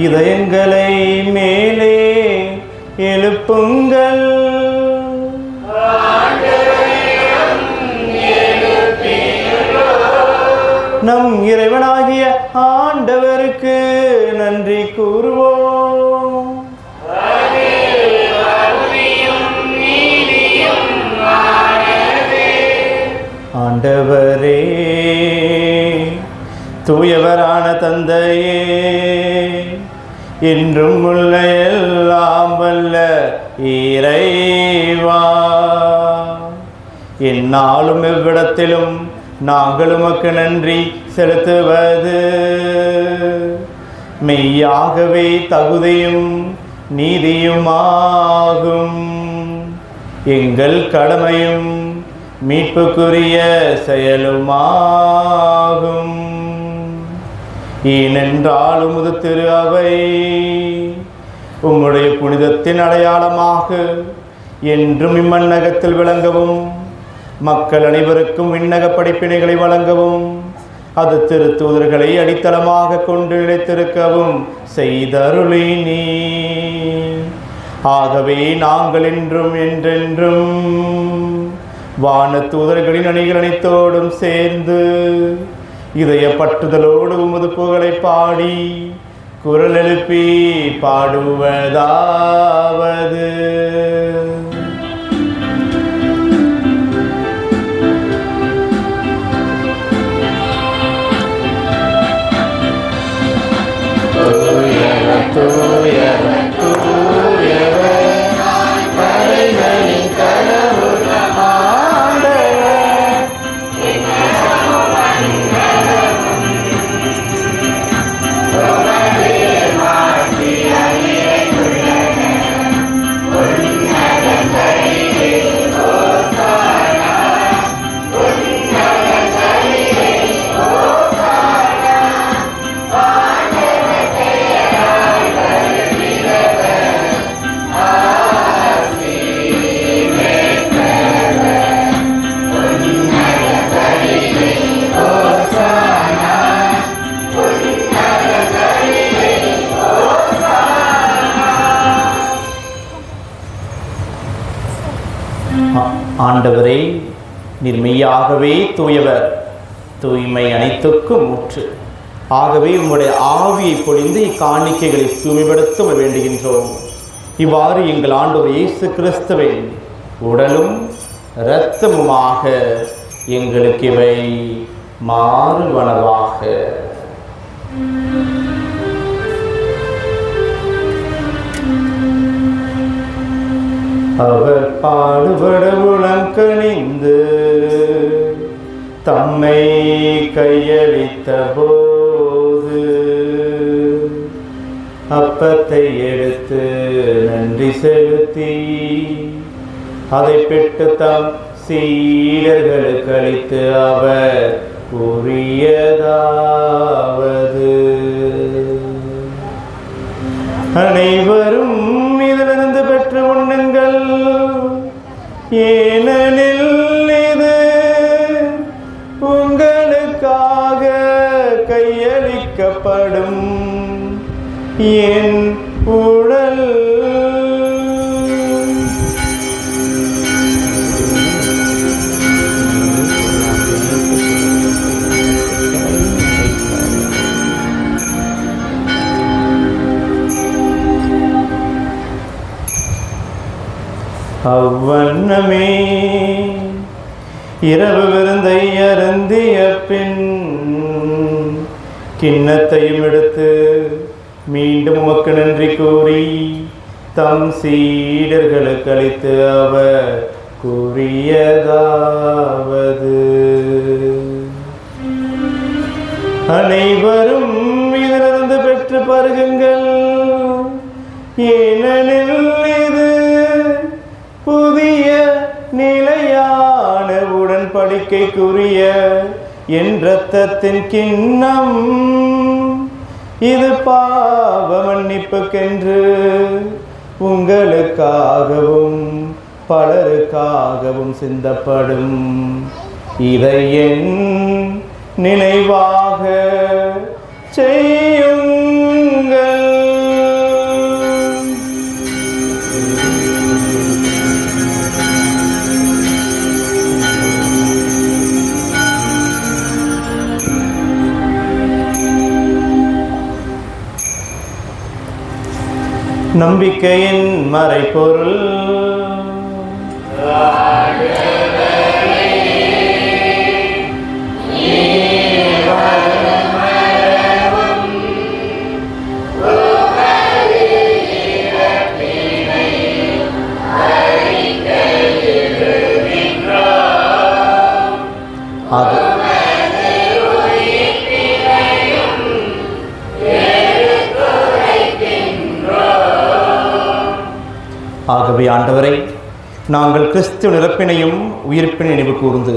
இதயங்களை மேலே எழுப்புங்கள். நம் இறைவனாகிய ஆண்டவருக்கு நன்றி கூறுவோம். ஆண்டவரே, தூயவரான தந்தையே, என்றும் உள்ள எல்லாம் வல்ல இறைவா, எந்நாளும் எவ்விடத்திலும் நாங்கள் உமக்கு நன்றி செலுத்துவது மெய்யாகவே தகுதியும் நீதியுமாகும். எங்கள் கடமையும் மீட்புக்குரிய செயலுமாகும். ஏனென்றால் உமது திரு அவை உம்முடைய புனிதத்தின் அடையாளமாக என்றும் இம்மன்னகத்தில் விளங்கவும், மக்கள் அனைவருக்கும் விண்ணக படிப்பினைகளை வழங்கவும், அது திருத்தூதர்களை அடித்தளமாக கொண்டு நிலைத்திருக்கவும் செய்தருளி நீ. ஆகவே நாங்கள் என்றும் என்றென்றும் வான தூதர்களின் அணிகள் அனைத்தோடும் சேர்ந்து இதய பற்றுதலோடு உமது புகழை பாடி குரல் எழுப்பி பாடுவதாவது: ஆண்டவரே, நீர் மெய்யாகவே தூயவர், தூய்மை அனைத்துக்கும் ஊற்று. ஆகவே உம்முடைய ஆவியை பொழிந்து இக்காணிக்கைகளை தூய்மைப்படுத்த வேண்டுகின்றோம். இவ்வாறு எங்கள் ஆண்டவர் இயேசு கிறிஸ்துவின் உடலும் இரத்தமுமாக எங்களுக்கு இவை மாறுவனவாக. அவர் பாடுபட உளங்கணிந்து தம்மை கையளித்த போது அப்பத்தை எடுத்து நன்றி செலுத்தி அதை பெற்று தம் சீடர்களுக்கு அளித்து அவர் கூறியதாவது: அனைவரும் இதிலிருந்து பெற்று உண்ணுங்கள், ஏனெனில் இது படைக்கப்படும் என் உடல். அவ்வண்ணமே இரவு விருந்தை அருந்திய பின் கிண்ணத்தையும் எடுத்து மீண்டும் உமக்கு நன்றி கூறி தம் சீடர்களுக்கு அளித்து அவர் கூறியதாவது: அனைவரும் இதிலிருந்து பெற்று பருகுங்கள், ஏனெனில் இது புதிய நிலையான உடன்படிக்கைக்குரிய என் இரத்தத்தின் கிண்ணம். இது பாவ மன்னிப்புக்கென்று உங்களுக்காகவும் பலருக்காகவும் சிந்தப்படும். இதை என் நினைவாக செய்யுங்கள். நம்பிக்கையின் மறைபொருள். ஆகவே ஆண்டவரை, நாங்கள் கிறிஸ்துவ இறப்பினையும் உயிர்ப்பினை நினைவு கூர்ந்து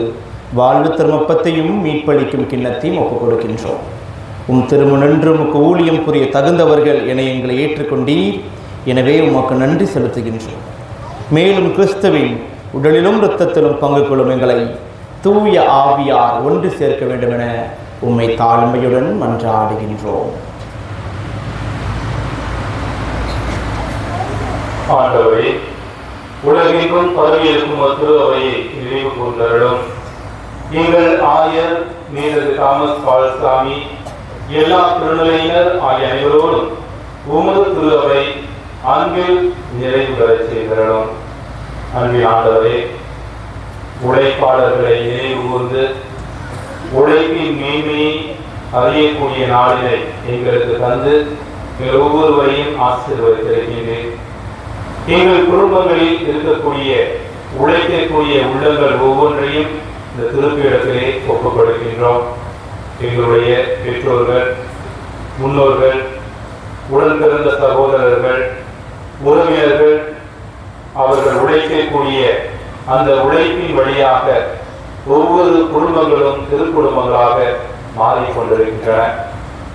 வாழ்வு திருமப்பத்தையும் மீட்பளிக்கும் கிண்ணத்தையும் ஒப்புக் கொடுக்கின்றோம். திருமுனன்று உமக்கு ஊழியம் புரிய தகுந்தவர்கள் என எங்களை ஏற்றுக்கொண்டீர். எனவே உமக்கு நன்றி செலுத்துகின்றோம். மேலும் கிறிஸ்துவின் உடலிலும் இரத்தத்திலும் பங்கு கொள்ளும் எங்களை தூய ஆவியார் ஒன்று சேர்க்க வேண்டும் என உம்மை தாழ்மையுடன் மன்றாடுகின்றோம். ஆண்டவரே, உலகெங்கும் பரவி இருக்கும் திரு அவையை நினைவு கூர்ந்தருளும். எங்கள் ஆயர் மேலது தாமஸ் பால்சாமி, எல்லா திருநிலையினர் ஆகிய அனைவரோடும் உமது திரு அவை அன்பில் நிறைவு பெறச் செய்தருளும். அன்பின் ஆண்டவரே, உழைப்பாளர்களை நினைவு கூர்ந்து உழைப்பின் மேன்மையை அறியக்கூடிய நாளினை எங்களுக்கு தந்து எங்கள் ஒவ்வொருவரையும் ஆசீர்வதித்திருக்கின்றேன். எங்கள் குடும்பங்களில் இருக்கக்கூடிய உழைக்கக்கூடிய உள்ளங்கள் ஒவ்வொன்றையும் இந்த திருப்பீடத்திலே ஒப்புக் கொடுக்கின்றோம். எங்களுடைய பெற்றோர்கள், முன்னோர்கள், உடன் பிறந்த சகோதரர்கள், உறவினர்கள், அவர்கள் உழைக்கக்கூடிய அந்த உழைப்பின் வழியாக ஒவ்வொரு குடும்பங்களும் திருக்குடும்பங்களாக மாறிக்கொண்டிருக்கின்றன.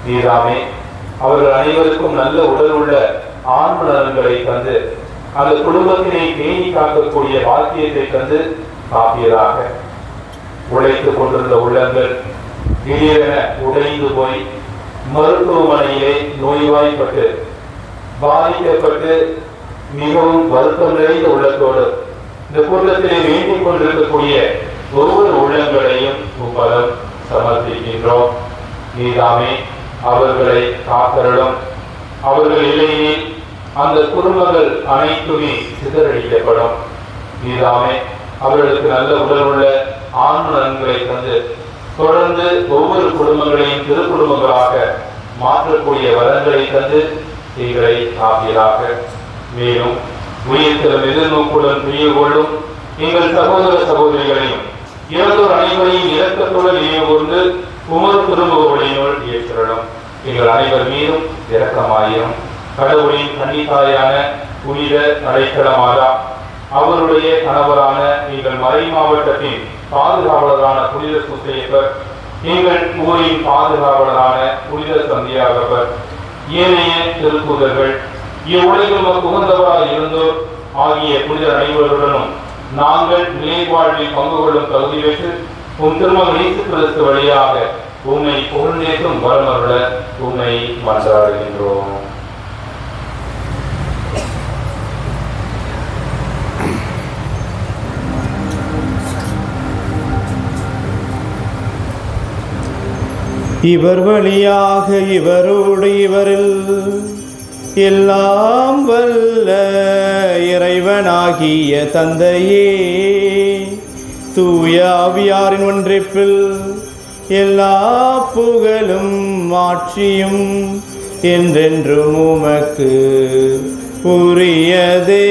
நீதாமே அவர்கள் அனைவருக்கும் நல்ல உடல் உள்ள ஆன்ம நலன்களை தந்து அந்த குடும்பத்தினை பேணி காக்கக்கூடிய பாக்கியத்தை தந்து காப்பியதாக. உழைத்துக் கொண்டிருந்த உள்ளங்கள் திடீரென உடைந்து போய் மருத்துவமனையிலே நோய்வாய்ப்பட்டு பாதிக்கப்பட்டு மிகவும் வருத்தம் நிறைந்த உள்ளத்தோடு இந்த கூட்டத்திலே வேண்டிக் கொண்டிருக்கக்கூடிய ஒவ்வொரு உள்ளங்களையும் உம்மலம் சமர்ப்பிக்கின்றோம். நீதாமே அவர்களை காத்தருளும். அவர்கள் இல்லையெனில் அந்த குடும்பங்கள் அனைத்துமே சிதறடிக்கப்படும். நீதாமே அவர்களுக்கு நல்ல உடல் உள்ள ஆன்ம நலன்களை தந்து தொடர்ந்து ஒவ்வொரு குடும்பங்களையும் திருக்குடும்பங்களாக மாற்றக்கூடிய வரங்களை தந்து எங்களை காப்பீராக. மேலும் உயிர்த்தலும் எதிர்நோக்குடன் துணிவு கொள்ளும் எங்கள் சகோதர சகோதரிகளையும் இறந்தோர் அனைவரையும் இரக்கத்துடன் நினைவு கூர்ந்து உமது திருமுகவழியினுள் ஏற்றலும். எங்கள் அனைவர் மீதும் இரக்கமாயிரும். கடவுளின் கன்னித்தாயான புனித அடைக்கலமாதா, அவருடைய கணவரான எங்கள் மறை மாவட்டத்தின் பாதுகாவலரான புனித சுசேப்பர், எங்கள் ஊரின் பாதுகாவலரான புனித சந்தியாகப்பர், ஏனைய திருத்தூதர்கள், இவ்வுலகில் புகந்தவராக இருந்தோர் ஆகிய புனித அனைவருடனும் நாங்கள் நிலைவாழ்வில் பங்கு கொள்ளும் தகுதி பெற்று திருமகன் இயேசு கிறிஸ்து வழியாக உம்மை புகழ்ந்தேற்றும் வரமருள உம்மை மன்றாடுகின்றோம். இவர் வழியாக இவரோடு இவரில் எல்லாம் வல்ல இறைவனாகிய தந்தையே, தூய ஆவியாரின் ஒன்றிப்பில் எல்லா புகழும் ஆட்சியும் என்றென்றும் உமக்கு உரியதே.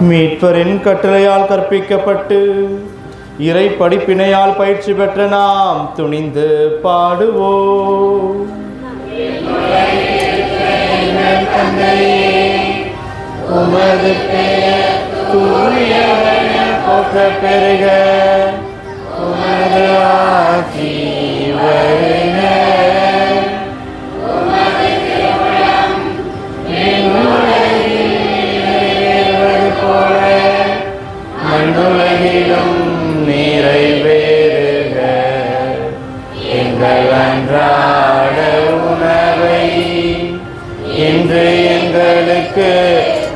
மீட்பரின் கட்டளையால் கற்பிக்கப்பட்டு இறை படிப்பினையால் பயிற்சி பெற்ற நாம் துணிந்து பாடுவோம். உமது பெயர் தூயவென போற்றப் பெறுக, உமது ஆட்சி வருக, உமது திருவுளம் விண்ணுலகில் நிறைவேறுவது போல மண்ணுலகிலும் நிறைவேறுக. எங்கள் அன்றாட உணவை இன்று எங்களுக்கு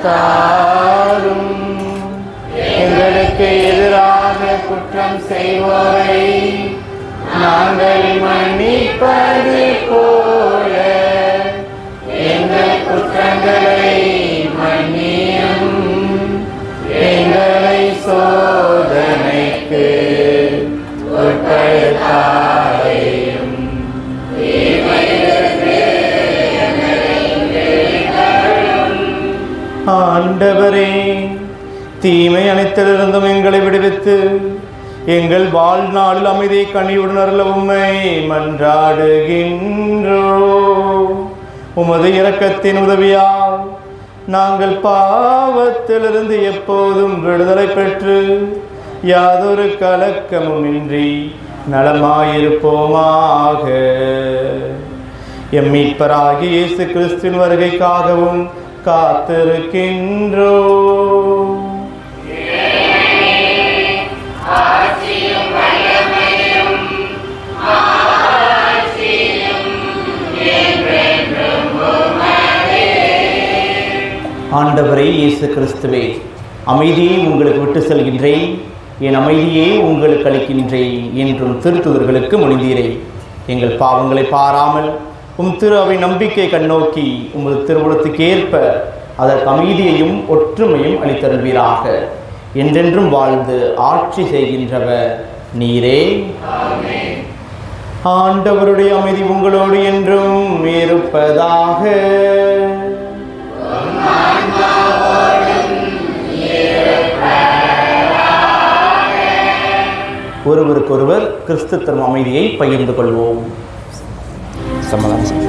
தாரும். எங்களுக்கு எதிராக குற்றம் செய்வோரை நாங்கள் மன்னிப்பது போல எங்கள் குற்றங்களை மன்னியும். எங்களை சோதனைக்கு உட்படுத்தாதேயும். ஆண்டவரே, தீமை அனைத்திலிருந்தும் எங்களை விடுவித்து எங்கள் வாழ்நாளில் அமைதியை கனிவுடன் அருள உம்மை மன்றாடுகின்றோம். உமது இரக்கத்தின் உதவியால் நாங்கள் பாவத்திலிருந்து எப்போதும் விடுதலை பெற்று யாதொரு கலக்கமுமின்றி நலமாயிருப்போமாக. எம் மீட்பராகிய இயேசு கிறிஸ்துவின் வருகைக்காகவும் காத்திருக்கின்றோம். ஆண்டவரே இயேசு கிறிஸ்துவே, அமைதியை உங்களுக்கு விட்டு செல்கின்றேன், என் அமைதியை உங்களுக்கு அளிக்கின்றேன் என்றும் திருத்துதர்களுக்கு மொழிந்தீரே. எங்கள் பாவங்களை பாராமல் உம் திரு அவை நம்பிக்கை கண்ணோக்கி உமது திருவுளத்துக்கு ஏற்ப அதற்கு அமைதியையும் ஒற்றுமையும் அளித்தருள்வீராக. என்றென்றும் வாழ்ந்து ஆட்சி செய்கின்றவர் நீரே. ஆண்டவருடைய அமைதி உங்களோடு என்றும் இருப்பதாக. ஒருவருக்கொருவர் கிறிஸ்து தரும் அமைதியை பகிர்ந்து கொள்வோம். சமாதானம்.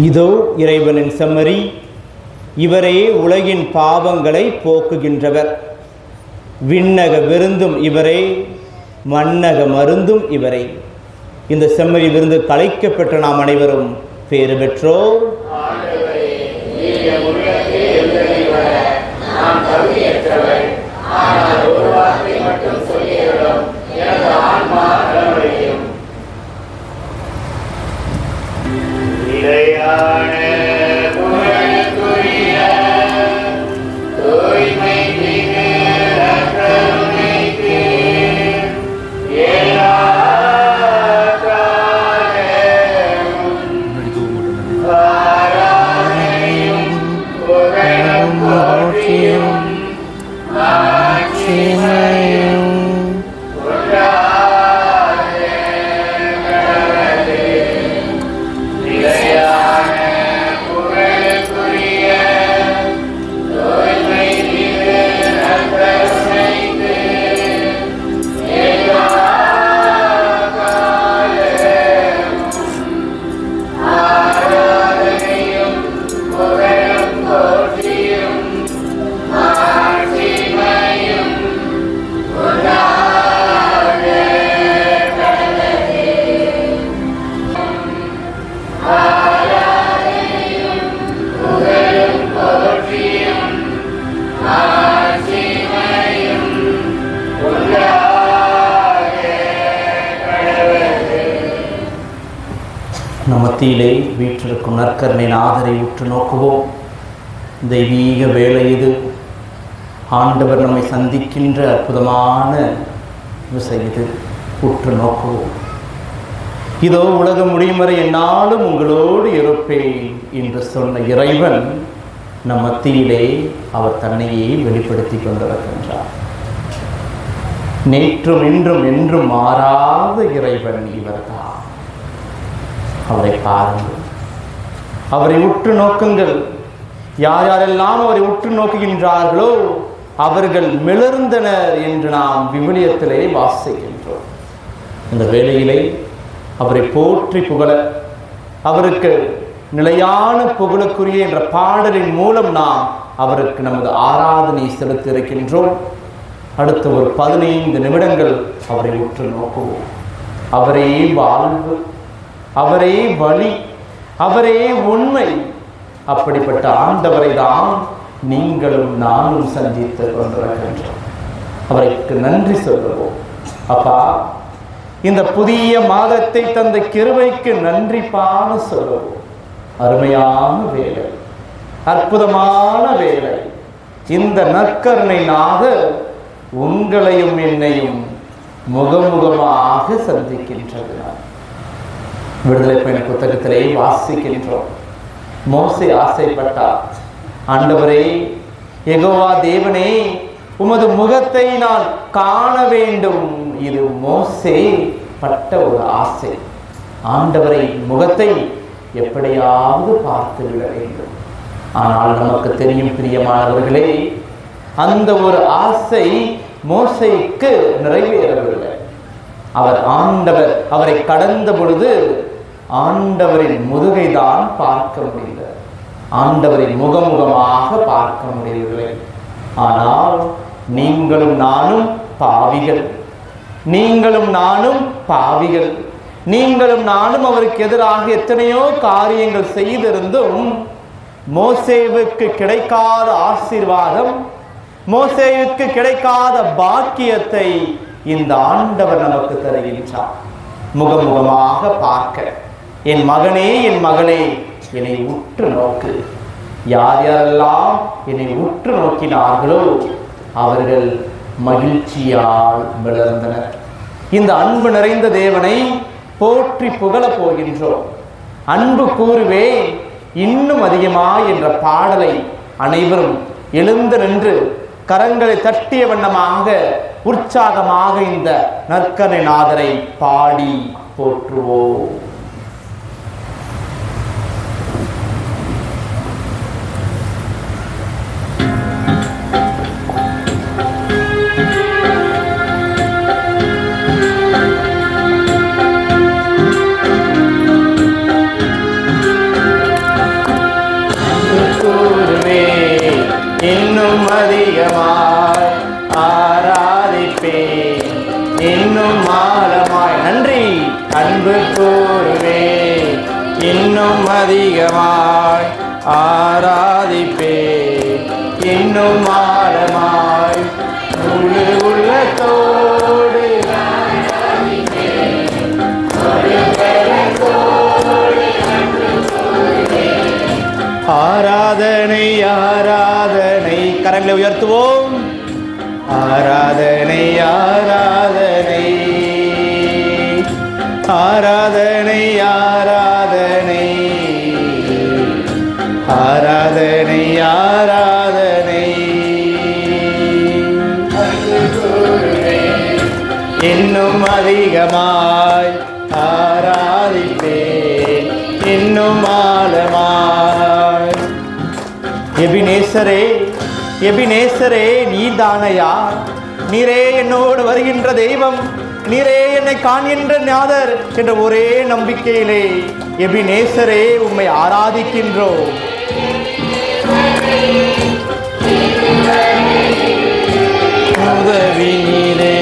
இதோ இறைவனின் செம்மறி, இவரே உலகின் பாவங்களை போக்குகின்றவர். விண்ணக விருந்தும் இவரே, மண்ணக மருந்தும் இவரே. இந்த செம்மறி விருந்து கலைக்கப்பெற்ற நாம் அனைவரும் பேறு பெற்றோர். புகழுக்குரிய தூய்மை மிகு நற்கருணைக்கு எல்லா காலமும் ஆராதனையும் புகழும் போற்றியும் மாட்சிமையும் நிலையான புகழுக்குரிய தூய்மை மிகு நற்கருணைக்கு எல்லா காலமும் ஆராதனையும் புகழும் போற்றியும் மாட்சிமையும் உண்டாக கடவுளே. ஆராதனையும் புகழும் போற்றியும் மாட்சிமையும் உண்டாக கடவுளே. நம் மத்தியிலே வீற்றிருக்கும் நற்கருணை நாதரை உற்று நோக்குவோம். தெய்வீக வேலை இது. ஆண்டவர் நம்மை சந்திக்கின்ற அற்புதமான விசை இது. உற்று நோக்குவோம். இதோ உலகம் முடியும் வரை என்னாலும் உங்களோடு இருப்பேன் என்று சொன்ன இறைவன் நம் மத்தியிலே அவர் தன்னையே வெளிப்படுத்தி கொண்டிருக்கின்றார். நேற்றும் இன்றும் என்றும் மாறாத இறைவன் இவர்தான். அவரை பாருங்கள், அவரை உற்று நோக்குங்கள். யார் யாரெல்லாம் அவரை உற்று நோக்குகின்றார்களோ அவர்கள் மிளர்ந்தனர் என்று நாம் விவிலியத்திலே வாசிக்கின்றோம். இந்த வேளையிலே அவரை போற்றி புகழ, அவருக்கு நிலையான புகழுக்குரிய என்ற பாடலின் மூலம் நாம் அவருக்கு நமது ஆராதனை செலுத்தி இருக்கின்றோம். அடுத்த ஒரு 15 நிமிடங்கள் அவரை உற்று நோக்குவோம். அவரே வாழ்வு, அவரே வழி, அவரே உண்மை. அப்படிப்பட்ட ஆண்டவரை தான் நீங்களும் நானும் சந்தித்து கொண்டிருக்கின்றோம். அவருக்கு நன்றி சொல்லுவோம். அப்பா, இந்த புதிய மாதத்தை தந்த கிருபைக்கு நன்றி பான சொல்லுவோம். அருமையான வேலை, அற்புதமான வேலை. இந்த நற்கருணை நாதர் உங்களையும் என்னையும் முகமுகமாக சந்திக்கின்றது. விடுதலை பயண புத்தகத்திலே வாசிக்கின்றோம். மோசே ஆசைப்பட்டார், ஆண்டவரே, யெகோவா தேவனே, உமது முகத்தை நான் காண வேண்டும். இது மோசே பட்ட ஒரு ஆசை. ஆண்டவரை முகத்தை எப்படியாவது பார்த்து விட வேண்டும். ஆனால் நமக்கு தெரியும் பிரியமானவர்களே, அந்த ஒரு ஆசை மோசேக்கு நிறைவேறவில்லை. ஆண்டவர் அவரை கடந்த பொழுது ஆண்டவரின் முதுகை தான் பார்க்க முடியல, ஆண்டவரின் முகமுகமாக பார்க்க முடியவில்லை. ஆனால் நீங்களும் நானும் பாவிகள், நீங்களும் நானும் பாவிகள். நீங்களும் நானும் அவருக்கு எதிராக எத்தனையோ காரியங்கள் செய்திருந்தும் மோசேவுக்கு கிடைக்காத ஆசீர்வாதம், மோசேவுக்கு கிடைக்காத பாக்கியத்தை இந்த ஆண்டவர் நமக்கு தருகின்றார். முகமுகமாக பார்க்க, என் மகனே, என் மகளே, என்னை உற்று நோக்கு. யார் யாரெல்லாம் என்னை உற்று நோக்கினார்களோ அவர்கள் மகிழ்ச்சியால் மிளர்ந்தனர். இந்த அன்பு நிறைந்த தேவனை போற்றி புகழ போகின்றோம். அன்பு கூறுவே இன்னும் அதிகமாய் என்ற பாடலை அனைவரும் எழுந்து நின்று கரங்களை தட்டிய வண்ணமாக உற்சாகமாக இந்த நற்கருணை நாதரை பாடி போற்றுவோம். இன்னும் அதிகமாய் ஆராதிப்பேன், இன்னும் ஆழமாய். நன்றி. அன்பு கூறுவேன், இன்னும் அதிகமாய் ஆராதிப்பேன், இன்னும் ஆழமாய் முழு உள்ளத்தோடு ஆராதிப்பேன். ஆராதனை ஆராதனை. கரங்களை உயர்த்துவோம். ஆராதனை ஆராதனை ஆராதனை ஆராதனை ஆராதனை ஆராதனை. இன்னும் அதிகமாய் ஆராதிப்பேன், இன்னும் ஆழமாய். எபினேசரே எபினேசரே நீதானையா, நீரே என்னோடு வருகின்ற தெய்வம், நீரே என்னை காண்கின்ற நாதர் என்ற ஒரே நம்பிக்கையிலே எபினேசரே உம்மை ஆராதிக்கின்றோம். உதவி நீரே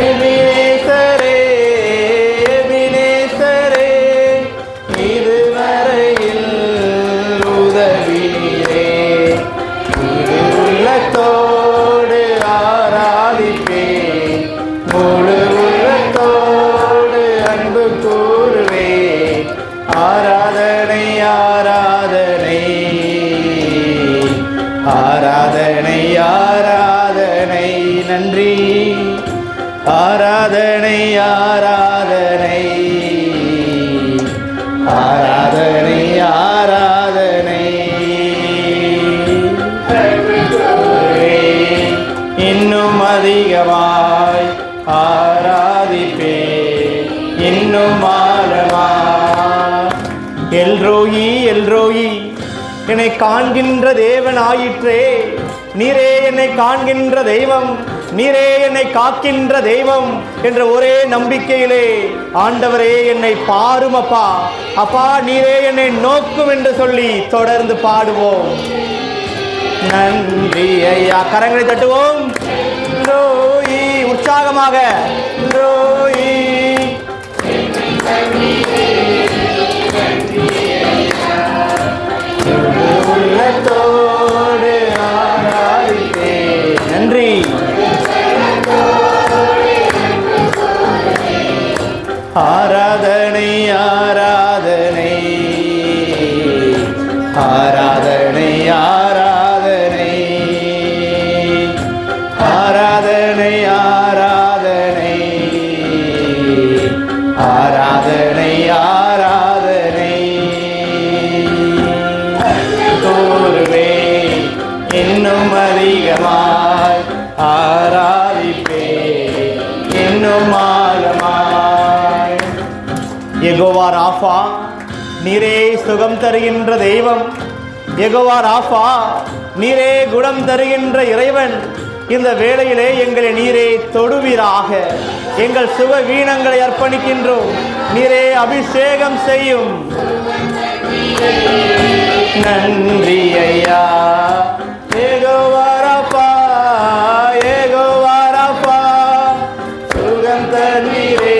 எபினேசரே எபினேசரே, இதுவரையில் உதவி நீரே. உள்ளத்தோடு ஆராதிப்பேன், முழு உள்ளத்தோடு அன்பு கூறுவேன். ஆராதனை ஆராதனை ஆராதனை ஆராதனை. நன்றி. ஆராதனை ஆராதனை ஆராதனை ஆராதனை. இன்னும் அதிகமாய் ஆராதிப்பேன், இன்னும் ஆழமாய். எல்ரோயி எல்ரோயி, என்னை காண்கின்ற தேவன் ஆயிற்றே, நீரே என்னை காண்கின்ற தெய்வம், நீரே என்னை காக்கின்ற தெய்வம் என்ற ஒரே நம்பிக்கையிலே ஆண்டவரே என்னை பாரும் அப்பா, அப்பா நீரே என்னை நோக்கும் என்று சொல்லி தொடர்ந்து பாடுவோம். நன்றி ஐயா. கரங்களை தட்டுவோம். ரோயி உற்சாகமாக ரோயி. உள்ளத்தோடு ஆராதிப்பேன். நன்றி. ஆராதனை ஆராதனை ஆராதனை ஆராதனை ஆராதனை ஆராதனை ஆராதனை ஆராதனை. கூறுவேன் இன்னும் அதிகமாய் ஆராதிப்பேன், இன்னும் ஆழமாய். யெகோவா ராஃபா, நீரே சுகம் தருகின்ற தெய்வம். யெகோவா ராஃபா, நீரே குணம் தருகின்ற இறைவன். இந்த வேளையிலே எங்களை நீரே தொடுவீராக. எங்கள் சுக வீணங்களை அர்ப்பணிக்கின்றோம், நீரே அபிஷேகம் செய்யும். நன்றி ஐயா. யெகோவா ராஃபா, யெகோவா ராஃபா, சுகம் தருவீரே.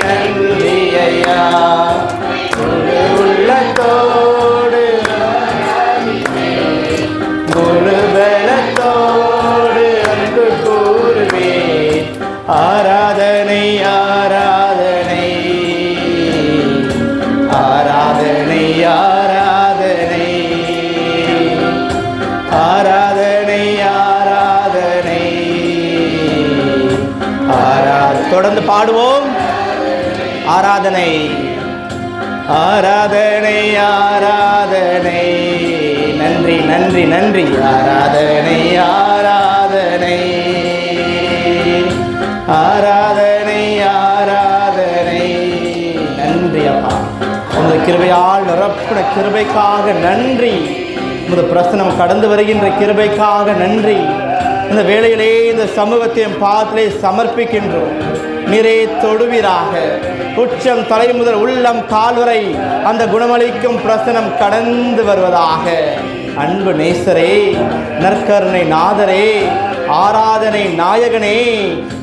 நன்றி ஐயா. உள்ளத்தோடு முழு பலத்தோடு அன்பு கூறுவேன். ஆராதனை ஆராதனை ஆராதனை ஆராதனை ஆராதனை ஆராதனை ஆராதனை. தொடர்ந்து பாடுவோம். ஆராதனை ஆராதனை ஆராதனை. நன்றி நன்றி நன்றி. ஆராதனை ஆராதனை ஆராதனை ஆராதனை. நன்றி அப்பா, உமது கிருபையால் நிரப்பின கிருபைக்காக நன்றி. உமது பிரசனம் கடந்து வருகின்ற கிருபைக்காக நன்றி. இந்த வேளையிலே இந்த சமூகத்தையும் பாத்திலே சமர்ப்பிக்கின்றோம். நீரே தொடுவீராக. உச்சம் தலை முதல் உள்ளம் கால் வரை அந்த குணமளிக்கும் பிரசனம் கடந்து வருவதாக. அன்பு நேசரே, நற்கருணை நாதரே, ஆராதனை நாயகனே,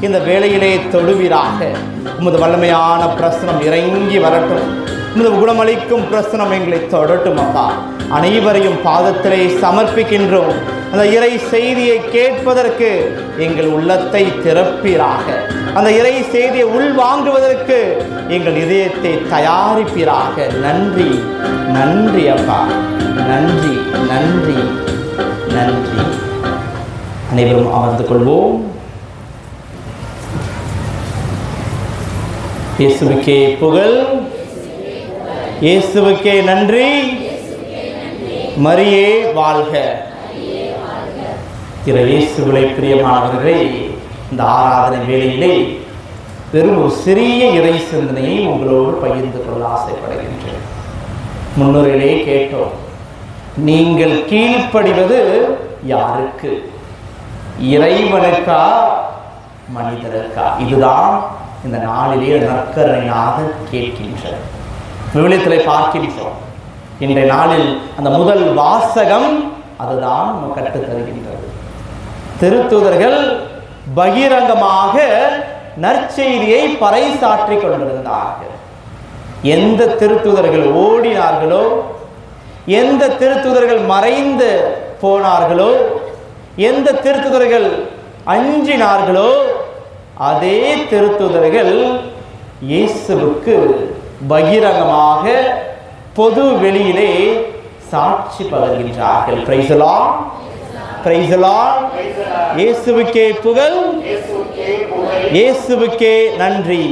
இந்த வேளையிலே தொடுவீராக. உமது வல்லமையான பிரசனம் இறங்கி வரட்டும். உமது குணமளிக்கும் பிரசனம் எங்களை தொடட்டும் அப்பா. அனைவரையும் பாதத்திலே சமர்ப்பிக்கின்றோம். அந்த இறை செய்தியை கேட்பதற்கு எங்கள் உள்ளத்தை திறப்பீராக. அந்த இறை செய்தியை உள்வாங்குவதற்கு எங்கள் இதயத்தை தயாரிப்பீராக. நன்றி, நன்றி அப்பா, நன்றி, நன்றி, நன்றி. அனைவரும் அமர்ந்து கொள்வோம். இயேசுவுக்கே புகழ், இயேசுவுக்கே நன்றி, மரியே வாழ்க. திரு இயேசுவிலே பிரியமானவர்களே, இந்த ஆராதனை வேளையிலே வெறும் ஒரு சிறிய இறை சிந்தனையை உங்களோடு பகிர்ந்து கொள்ள ஆசைப்படுகின்றேன். முன்னுரையிலே கேட்டோம், நீங்கள் கீழ்ப்படிவது யாருக்கு? இறைவனுக்கா, மனிதருக்கா? இதுதான் இந்த நாளிலே நற்கருணையாக கேட்கின்றோம், விவிலியத்திலே பார்க்கின்றோம். இன்றைய நாளில் அந்த முதல் வாசகம் அதுதான் நமக்கு கற்றுத் தருகின்றது. திருத்தூதர்கள் பகிரங்கமாக நற்செய்தியை பறைசாற்றிக் கொண்டிருந்தார்கள். எந்த திருத்தூதர்கள் ஓடினார்களோ, எந்த திருத்தூதர்கள் மறைந்து போனார்களோ, எந்த திருத்தூதர்கள் அஞ்சினார்களோ, அதே திருத்தூதர்கள் இயேசுவுக்கு பகிரங்கமாக பொது வெளியிலே சாட்சி பகர்கின்றார்கள். Praise the Lord, praise the Lord. இயேசுவுக்கே புகழ், இயேசுவுக்கே நன்றி.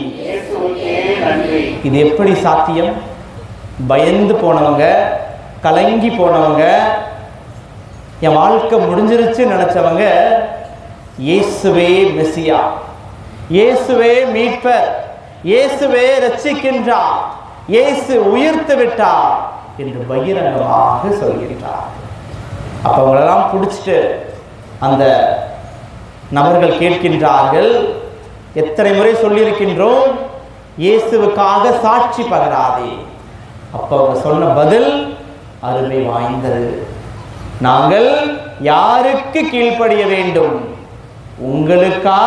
இது எப்படி சாத்தியம்? பயந்து போனவங்க, கலங்கி போனவங்க, என் வாழ்க்கை முடிஞ்சிருச்சு நினைச்சவங்க, இயேசுவே மெசியா, இயேசுவே மீட்பர், இயேசுவே ரட்சிக்கின்றார், இயேசு உயிர்த்து விட்டார் என்று பகிரங்கமாக சொல்கின்றார். அப்ப அவங்களெல்லாம் பிடிச்சிட்டு அந்த நபர்கள் கேட்கின்றார்கள், எத்தனை முறை சொல்லியிருக்கின்றோம், இயேசுவுக்காக சாட்சி பகராதே. அப்ப அவங்க சொன்ன பதில் அருமை வாய்ந்தது. நாங்கள் யாருக்கு கீழ்ப்படிய வேண்டும்? உங்களுக்கா,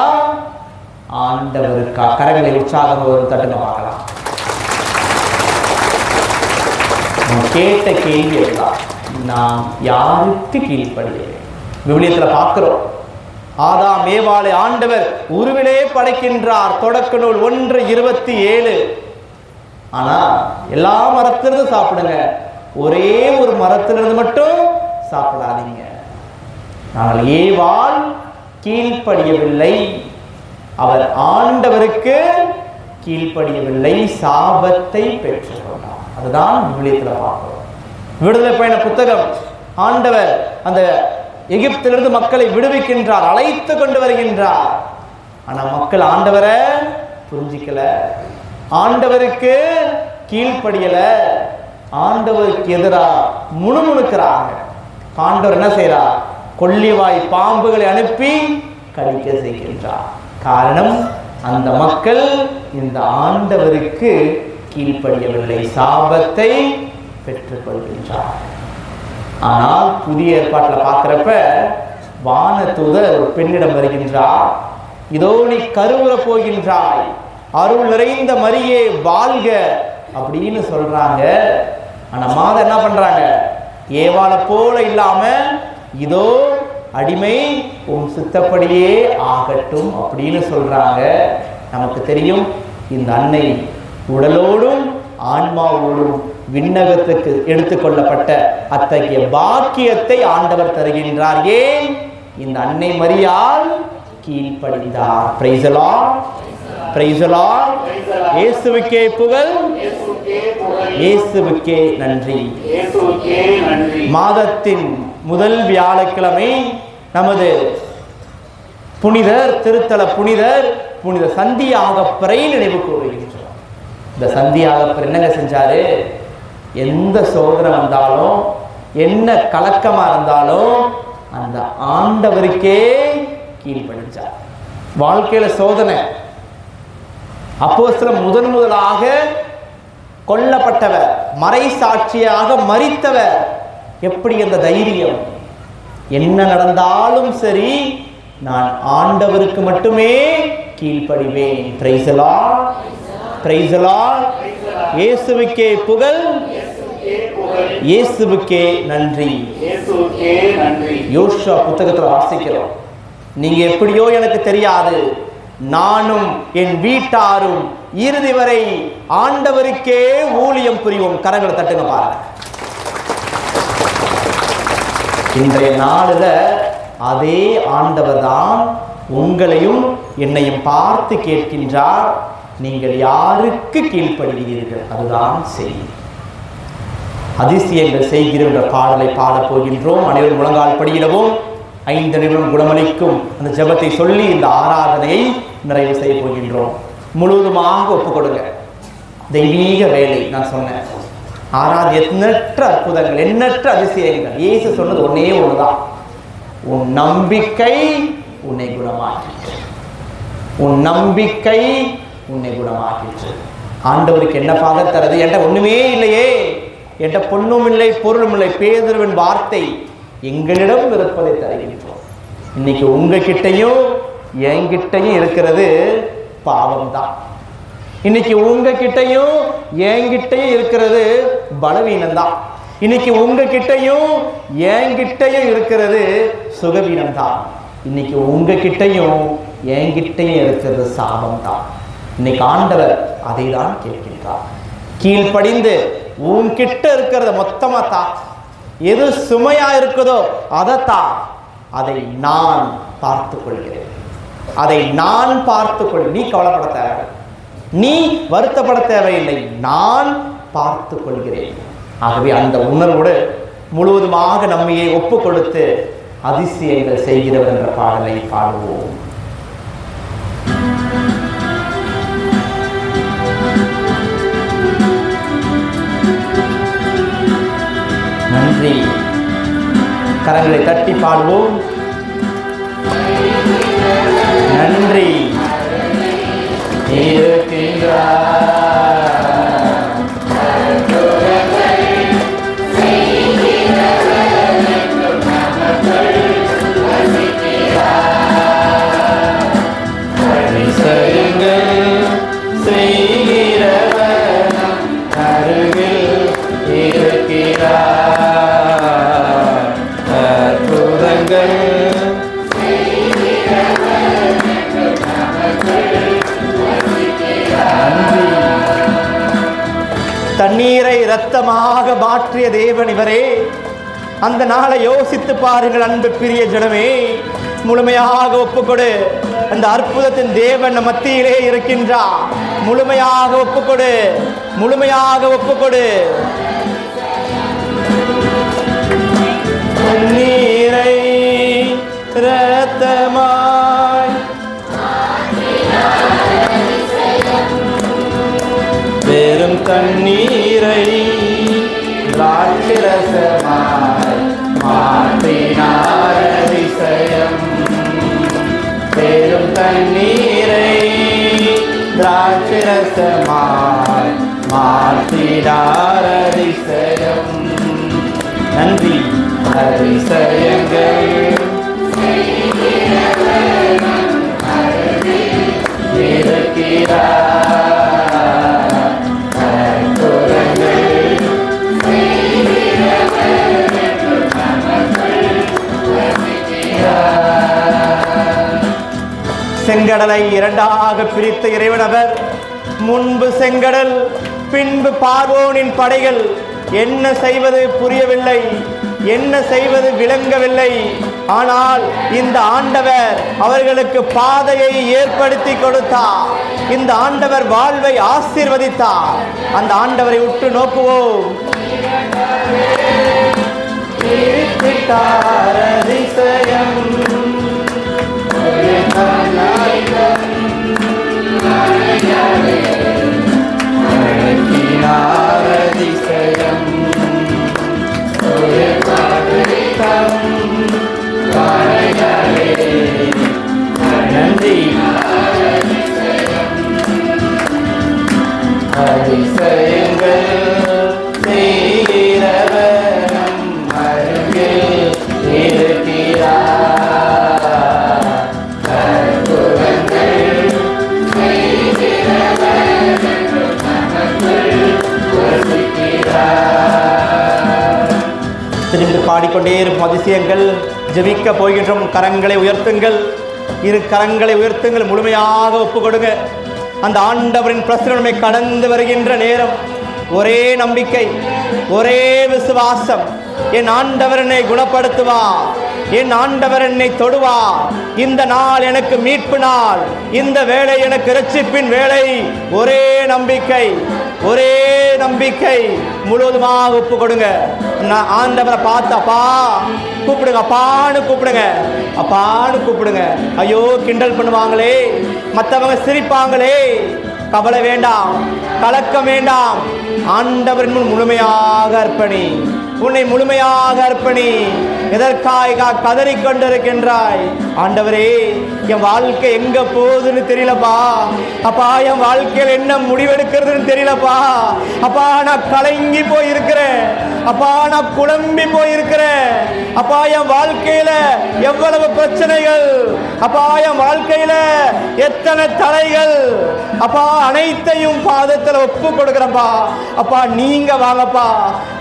ஆண்டவருக்கா? கரங்களை உற்சாகம் ஒரு தட்டுங்க பார்க்கலாம். கேட்ட கேள்வி எல்லாம், நாம் யாருக்கு கீழ்ப்படிய வேண்டும்? விவிலியத்தில் பார்க்கிறோம், ஆதாம் ஏவாளை ஆண்டவர் உருவிலே படைக்கின்றார். தொடக்க நூல் 1:27. ஆனா எல்லா மரத்திலிருந்து சாப்பிடுங்க, ஒரே ஒரு மரத்திலிருந்து மட்டும் சாப்பிடாதீங்க. நாங்கள் ஏவாள் கீழ்ப்படியவில்லை, அவர் ஆண்டவருக்கு கீழ்ப்படியவில்லை, சாபத்தை பெற்றுக்கொண்டார். அதுதான் விவிலியத்தில் பார்க்கிறோம். விடுதலை பயண புத்தகம், ஆண்டவர் அந்த எகிப்திலிருந்து மக்களை விடுவிக்கின்றார், அழைத்து கொண்டு வருகின்றார். ஆனா மக்கள் ஆண்டவரை புரிஞ்சிக்கல, ஆண்டவருக்கு கீழ்ப்படியல, ஆண்டவருக்கு எதிராக முணுமுணுக்கிறாங்க. ஆண்டவர் என்ன செய்யறார்? கொள்ளிவாய் பாம்புகளை அனுப்பி கடிக்க செய்கின்றார். காரணம், அந்த மக்கள் இந்த ஆண்டவருக்கு கீழ்ப்படியவில்லை, சாபத்தை பெற்றுக் கொள்கின்றார். ஆனால் புதிய ஏற்பாட்டில் பார்க்கிறப்ப வானதூதர் ஒரு பெண்ணிடம் வருகின்றார். இதோ நீ கருவுற போகின்றாய், அருள் நிறைந்த மரியே வாழ்க அப்படின்னு சொல்றாங்க. ஆனா மாதா என்ன பண்றாங்க? ஏவாளை போல இல்லாம, இதோ அடிமை உன் சித்தப்படியே ஆகட்டும் அப்படின்னு சொல்றாங்க. நமக்கு தெரியும், இந்த அன்னை உடலோடும் ஆன்மாவோடும் விண்ணகத்துக்கு எடுத்துக்கொள்ளப்பட்ட அத்தகைய பாக்கியத்தை ஆண்டவர் தருகின்றார். ஏன்? இந்த அன்னை மரியாள் கீழ்ப்படிந்தார். Praise the Lord, praise the Lord. இயேசுவுக்கே புகழ், இயேசுவுக்கே நன்றி. மாதத்தின் முதல் வியாழக்கிழமை நமது புனிதர், திருத்தல புனிதர் புனித சந்தியாகப்பரை நினைவு கூறுகின்றோம். இந்த சந்தியாகப்பர் என்னங்க செஞ்சாரு? எந்த சோதனை வந்தாலும், என்ன கலக்கமா இருந்தாலும் அந்த ஆண்டவருக்கே கீழ்ப்படிஞ்சார். வாழ்க்கையில சோதனை, அப்போஸ்தலர் முதலாக கொல்லப்பட்டவர், மறை சாட்சியாக மரித்தவர், எப்படி அந்த தைரியம்? என்ன நடந்தாலும் சரி, நான் ஆண்டவருக்கு மட்டுமே கீழ்ப்படிவேன். Praise the Lord, praise the Lord. இயேசுவுக்கே புகழ், இயேசுவுக்கே நன்றி. இயேசுவுக்கே நன்றி. யோசுவா புத்தகத்தில் வாசிக்கிறோம், நீங்க எப்படியோ எனக்கு தெரியாது, நானும் என் வீட்டாரும் இறுதி வரை ஆண்டவருக்கே ஊழியம் புரிவோம். கரங்களை தட்டுங்க பாருங்க. இன்றைய நாளில் அதே ஆண்டவர் தான் உங்களையும் என்னையும் பார்த்து கேட்கின்றார், நீங்கள் யாருக்கு கீழ்ப்படுகிறீர்கள்? அதுதான் செய்தி. அதிசயங்கள் செய்கிற என்ற பாடலை பாடப் போகின்றோம். அனைவரும் முழங்கால் படியிடவும். 5 நிமிடம் குணமளிக்கும் அந்த ஜெபத்தை சொல்லி இந்த ஆராதனையை நிறைவு செய்ய போகின்றோம். முழுவதுமாக ஒப்புக் கொடுங்க. தெய்வீக வேலை நான் சொன்னேன். எண்ணற்ற அற்புதங்கள், எண்ணற்ற அதிசயங்கள். இயேசு சொன்னது ஒன்னே ஒண்ணுதான், உன் நம்பிக்கை உன்னை குணமாக்கிற்று. உன் நம்பிக்கை உன்னை குணமாக்கிற்று. ஆண்டவருக்கு என்ன ஃபாதர் தரது? என்கிட்ட ஒண்ணுமே இல்லையே, என்கிட்ட பொண்ணும் இல்லை பொருளும் இல்லை. பேதுருவின் வார்த்தை, எங்களிடம் இருப்பதை தருகின்றோம். இன்னைக்கு உங்ககிட்டையும் என்கிட்டையும் இருக்கிறது பாவம் தான். இன்னைக்கு உங்ககிட்டையும் என்கிட்டையும் இருக்கிறது பலவீனம் தான். இன்னைக்கு உங்ககிட்டையும் என்கிட்டையும் இருக்கிறது சுகவீனம் தான். இன்னைக்கு உங்ககிட்டையும் என்கிட்டையும் இருக்கிறது சாபம் தான். இன்னைக்கு ஆண்டவர் அதை தான் கேட்கின்றார். கீழ்ப்படிந்து உன்கிட்ட இருக்கிறத மொத்தமா தான். எது சுமையா இருக்குதோ அதைத்தான். அதை நான் பார்த்துக் கொள்கிறேன். அதை நான் பார்த்துக் கொள். நீ கவலைப்பட தேவை, நீ வருத்தப்பட தேவையில்லை, நான் பார்த்துக் கொள்கிறேன். ஆகவே அந்த உணர்வோடு முழுவதுமாக நம்மையே ஒப்பு கொடுத்து அதிசயங்கள் செய்கிறவர் என்ற பாடலை பாடுவோம். நன்றி. கரங்களை தட்டி பாடுவோம். நன்றி. தண்ணீரை இரத்தமாக மாற்றிய தேவன் இவரே. அந்த நாளை யோசித்து பாருங்கள் அன்பு பிரிய ஜனமே. முழுமையாக ஒப்புக்கொடு. அந்த அற்புதத்தின் தேவன் மத்தியிலே இருக்கின்றார். முழுமையாக ஒப்புக்கொடு, முழுமையாக ஒப்புக்கொடு. தண்ணீரை இரத்தமாய் வெறும் தண்ணீரை திராட்சரசமாய் மாற்றினார் அதிசயம். வெறும் தண்ணீரை திராட்சரசமாய் மாற்றினார் அதிசயம். நன்றி. அதிசயங்கள் செங்கடலை இரண்டாக பிரித்த இறைவன் அவர். முன்பு செங்கடல், பின்பு பார்வோனின் படைகள். என்ன செய்வது புரியவில்லை, என்ன செய்வது விளங்கவில்லை. ஆனால் இந்த ஆண்டவர் அவர்களுக்கு பாதையை ஏற்படுத்தி கொடுத்தார். இந்த ஆண்டவர் வாழ்வை ஆசீர்வதித்தார். அந்த ஆண்டவரை உற்று நோக்குவோம். அதிசயம் அதிசயம் நன்றி. அதிசயங்கள் செய்கிறவர் அருகில் திரும்பி பாடிக்கொண்டே இருக்கும் அதிசயங்கள். ஜெபிக்க போகின்றோம். கரங்களை உயர்த்துங்கள், இரு கரங்களை உயர்த்துங்கள், முழுமையாக ஒப்பு கொடுங்க. அந்த ஆண்டவரின் பிரசன்னமே கடந்து வருகின்ற நேரம். ஒரே நம்பிக்கை, ஒரே விசுவாசம். என் ஆண்டவர் என்னை குணப்படுத்துவார், என் ஆண்டவர் என்னை தொடுவார். இந்த நாள் எனக்கு மீட்பு நாள், இந்த வேளை எனக்கு இரட்சிப்பின் வேளை. ஒரே நம்பிக்கை, ஒரே நம்பிக்கை. முழுவதுமாக ஒப்பு கொடுங்க. நான் ஆண்டவரை பார்த்து அப்பா கூப்பிடுங்க, அப்பான்னு கூப்பிடுங்க, அப்பான்னு கூப்பிடுங்க. ஐயோ கிண்டல் பண்ணுவாங்களே, மற்றவங்க சிரிப்பாங்களே, கவலை வேண்டாம், கலக்கம் வேண்டாம். ஆண்டவரின் முன் முழுமையாக அர்ப்பணி, உன்னை முழுமையாக அர்ப்பணி. எதற்காக கதறிக்கொண்டிருக்கின்றாய்? ஆண்டவரே, என் வாழ்க்கை எங்க போகுதுன்னு தெரியலப்பா. அப்பா, என் வாழ்க்கையில் என்ன முடிவெடுக்கிறதுன்னு தெரியலப்பா. அப்பா, நான் கலங்கி போயிருக்கிறேன். அப்பா, நான் குழம்பி போயிருக்கிறேன். அப்பா, என் வாழ்க்கையில எவ்வளவு பிரச்சனைகள். அப்பா, என் வாழ்க்கையில எத்தனை தடைகள். அப்பா, அனைத்தையும் பாதத்தில் ஒப்பு கொடுக்கிறப்பா. அப்பா, நீங்க வாங்கப்பா.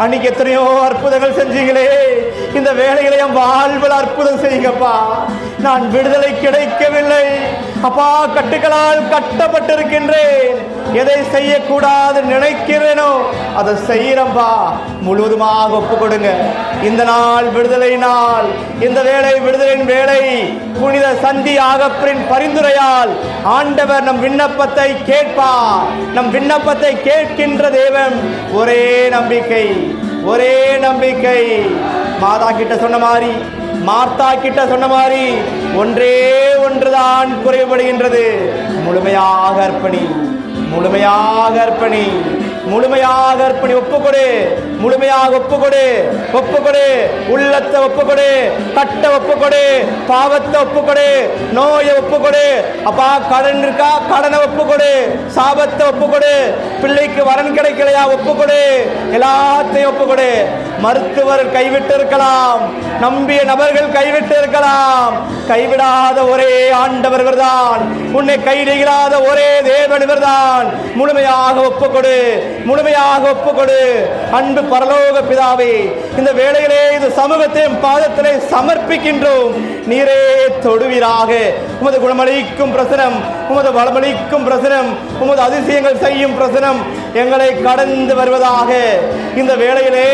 அன்னைக்கு எத்தனையோ அற்புதங்கள் செஞ்சீங்களே, இந்த வேளையில என் வாழ்வில் அற்புதம் செய்யுங்கப்பா. நான் விடுதலை கிடைக்கவில்லை அப்பா, கட்டுகளால் கட்டப்பட்டிருக்கின்றேன். எதை செய்யக்கூடாது நினைக்கிறேனோ அதை செய்யறப்பா. முழுவதுமாக ஒப்பு கொடுங்க. இந்த நாள் விடுதலை நாள், இந்த வேளை விடுதலையின் வேளை. புனித சந்தி ஆகப்பரின் பரிந்துரையால் ஆண்டவர் நம் விண்ணப்பத்தை கேட்பார். நம் விண்ணப்பத்தை கேட்கின்ற தேவன். ஒரே நம்பிக்கை, ஒரே நம்பிக்கை. மாதா கிட்ட சொன்ன மாதிரி, மார்த்தா கிட்ட சொன்ன மாதிரி, ஒன்றே ஒன்றுதான் குறைபடுகின்றது. முழுமையாக அர்ப்பணி, முழுமையாக அர்ப்பணி, முழுமையாக அர்ப்பணி. ஒப்புக்கொடு, முழுமையாக ஒப்புக்கொடு, ஒப்புக்கொடு. உள்ளத்தை ஒப்புக்கொடு, கட்ட ஒப்புக்கொடு, பாவத்தை ஒப்புக்கொடு, நோயை ஒப்புக்கொடு. அப்பா, கடன் இருக்கா, கடனை ஒப்புக்கொடு, சாபத்தை ஒப்புக்கொடு. பிள்ளைக்கு வரன் கிடைக்கலையா, ஒப்புக்கொடு, எல்லாத்தையும் ஒப்புக்கொடு. மருத்துவர் கைவிட்டு இருக்கலாம், நம்பிய நபர்கள் கைவிட்டு இருக்கலாம். கைவிடாத ஒரே ஆண்டவர் இவர்தான். உன்னை கைவிடாத ஒரே தேவன் இவர்தான். முழுமையாக ஒப்புக்கொடு, முழுமையாக ஒப்புக்கொடு. அன்பு பரலோக பிதாவே, இந்த வேளையிலே இந்த சமூகத்தையும் பாதத்திலே சமர்ப்பிக்கின்றோம். நீரே தொடுவீராக. உமது குணமளிக்கும் பிரசனம், உமது வளமளிக்கும் பிரசனம், உமது அதிசயங்கள் செய்யும் பிரசனம் எங்களை கடந்து வருவதாக. இந்த வேளையிலே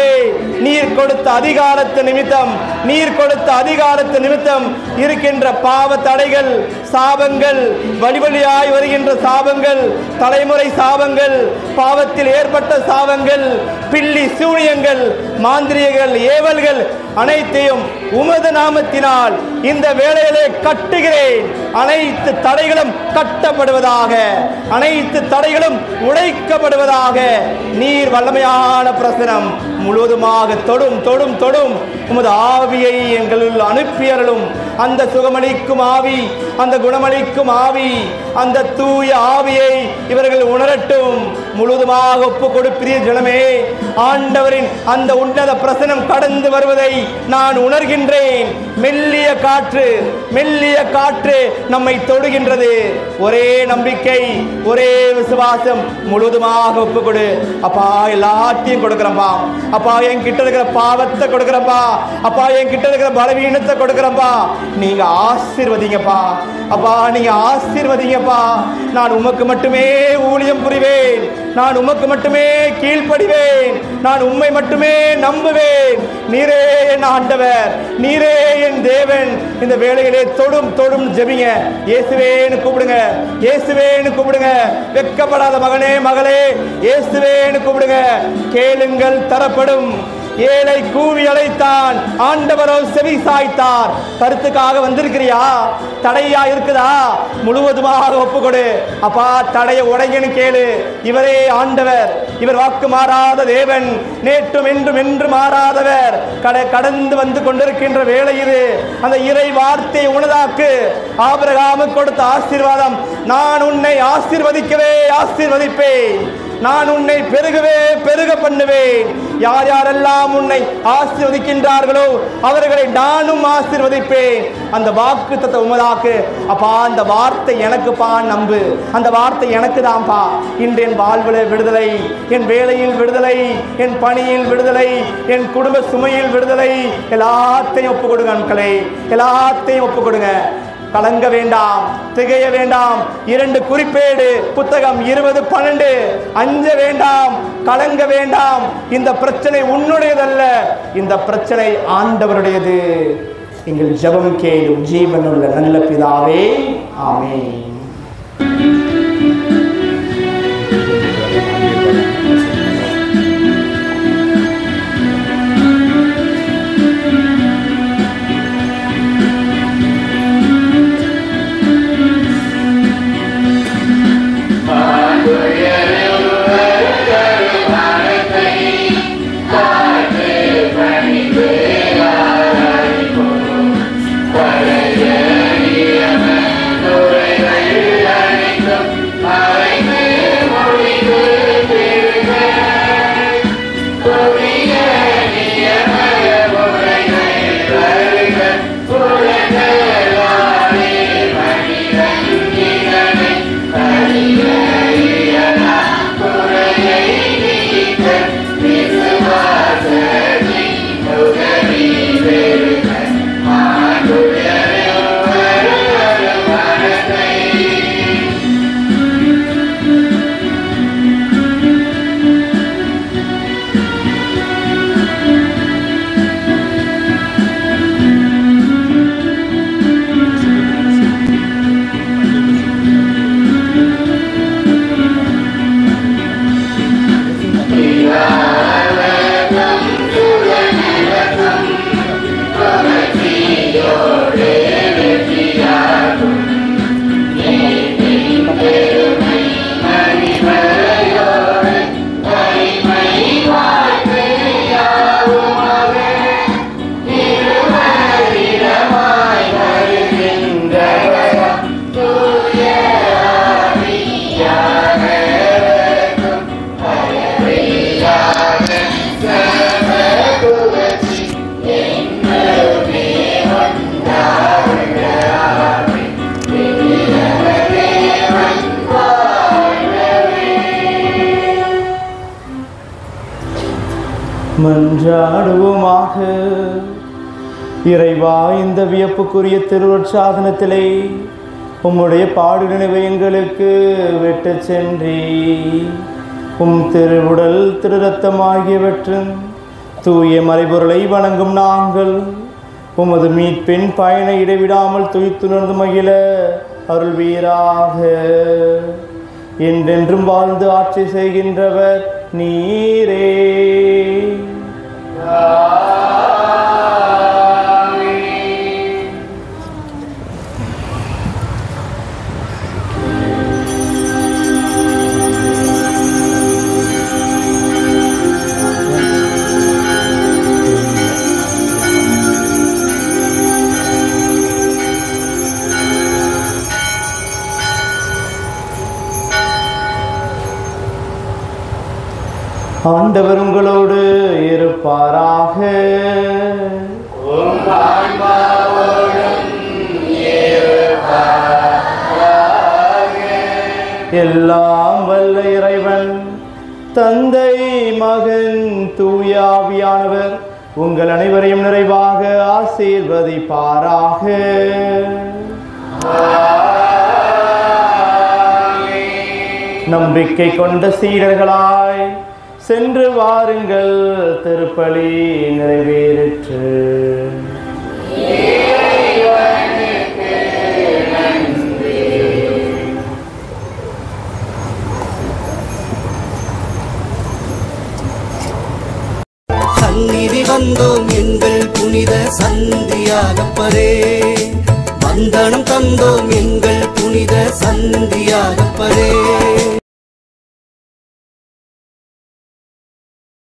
நீர் கொடுத்த அதிகாரத்து நிமித்தம், நீர் கொடுத்த அதிகாரத்து நிமித்தம் இருக்கின்ற பாவ தடைகள், சாபங்கள், வழி வழியாய் வருகின்ற சாபங்கள், தலைமுறை சாபங்கள், பாவத்தில் ஏற்பட்ட சாபங்கள், பில்லி சூனியங்கள், மாந்திரியங்கள், ஏவல்கள் அனைத்தையும் உமது நாமத்தினால் இந்த வேளையிலே கட்டுகிறேன். அனைத்து தடைகளும் கட்டப்படுவதாக, அனைத்து தடைகளும் உடைக்கப்படுவதாக. நீர் வல்லமையான பிரசனம் முழுவதுமாக தொடும், தொடும், தொடும். உமது ஆவியை எங்களுள் அனுப்பியறலும். அந்த சுகமளிக்கும் ஆவி, அந்த குணமளிக்கும் ஆவி, அந்த தூய ஆவியை இவர்கள் உணரட்டும். முழுவதுமாக ஒப்பு கொடுப்பிரிய ஜனமே, ஆண்டவரின் அந்த உன்னத பிரசனம் கடந்து வருவதை நான் உணர்கின்றேன். மெல்லிய காற்று, மெல்லிய காற்று நம்மை தொடுகின்றது. ஒரே நம்பிக்கை, ஒரே விசுவாசம். முழுவதுமாக ஒப்பு கொடு. அப்பா, எல்லாத்தையும் கொடுக்கிறப்பா. அப்பா, என் கிட்ட இருக்கிற பாவத்தை கொடுக்கிறப்பா. அப்பா, என் கிட்ட இருக்கிற பலவீனத்தை கொடுக்கிறப்பா. நீங்க ஆசீர்வதிங்கப்பா. அப்பா, நீங்க ஆசீர்வதிங்கப்பா. நான் உமக்கு மட்டுமே ஊழியம் புரிவேன். நான் உமக்கு மட்டுமே கீழ்ப்படிவேன். நான் உம்மை மட்டுமே நம்புவேன். நீரே என் ஆண்டவர், நீரே என் தேவன். இந்த வேளையிலே தொடும், தொடும் ஜெபிங்க. இயேசுவேன்னு கூப்பிடுங்க, இயேசுவேன்னு கூப்பிடுங்க. வெட்கப்படாத மகனே, மகளே, இயேசுவேன்னு கூப்பிடுங்க. கேளுங்கள் தரப்படும். ஏழை கூவி அழைத்தான், ஆண்டவரோ செவி சாய்த்தார். கருத்துக்காக வந்திருக்கிறியா? தடையா இருக்குதா? முழுவதுமாக ஒப்புக்கொடு. அப்பா, தடைய உடையன்னு கேளு. இவரே ஆண்டவர், இவர் வாக்கு மாறாத தேவன், நேற்றும் என்றும் என்று மாறாதவர். கடந்து வந்து கொண்டிருக்கின்ற வேளை இது. அந்த இறை வார்த்தை உனதாக்கு. ஆபிரகாமுக்கு கொடுத்த ஆசீர்வாதம், நான் உன்னை ஆசீர்வதிக்கவே ஆசீர்வதிப்பேன். நான் உன்னை பெருக பண்ணுவேன். யார் யாரெல்லாம் உன்னை ஆசீர்வதிக்கின்றார்களோ அவர்களை நானும் ஆசீர்வதிப்பேன். அந்த வாக்குத்தத்தம் உமதாக்கு அப்பா. அந்த வார்த்தை எனக்குப்பா, நம்பு. அந்த வார்த்தை எனக்கு தான்ப்பா. இன்று என் வாழ்வில் விடுதலை, என் வேலையில் விடுதலை, என் பணியில் விடுதலை, என் குடும்ப சுமையில் விடுதலை. எல்லாத்தையும் ஒப்பு கொடுங்க மக்களே, எல்லாத்தையும் ஒப்பு கொடுங்க. கலங்க வேண்டாம், திகைய வேண்டாம். 2 குறிப்பேடு புத்தகம் 20:12. அஞ்ச வேண்டாம், கலங்க வேண்டாம். இந்த பிரச்சனை உன்னுடையதல்ல, இந்த பிரச்சனை ஆண்டவருடையது. எங்கள் ஜெபம் கேளும் ஜீவனுள்ள நல்ல பிதாவே, ஆமென். மன்றாடுவோமாக. இறைவா, இந்த வியப்புக்குரிய திருவருட்சாதனத்திலே உம்முடைய பாடு நினைவை எங்களுக்கு விட்டு சென்றி உம் திருவுடல் திரு ரத்தம் ஆகியவற்றின் தூய மறைபொருளை வணங்கும் நாங்கள் உமது மீட்பின் பயனை இடைவிடாமல் துய்த்துணர்ந்து மகிழ அருள்வீராக. என்றென்றும் வாழ்ந்து ஆட்சி செய்கின்றவர் நீரே. ஆண்டவர் உங்களோடு இருப்பாராக. எல்லாம் வல்ல இறைவன் தந்தை, மகன், தூய ஆவியானவர் உங்கள் அனைவரையும் நிறைவாக ஆசீர்வதிப்பாராக. நம்பிக்கை கொண்ட சீடர்களாய் சென்று வாருங்கள், திருப்பலி நிறைவேறிற்று. சந்நிதி வந்தோம் எங்கள் புனித சந்தியாகப்பரே, வந்தனம் தந்தோம் எங்கள் புனித சந்தியாகப்பரே.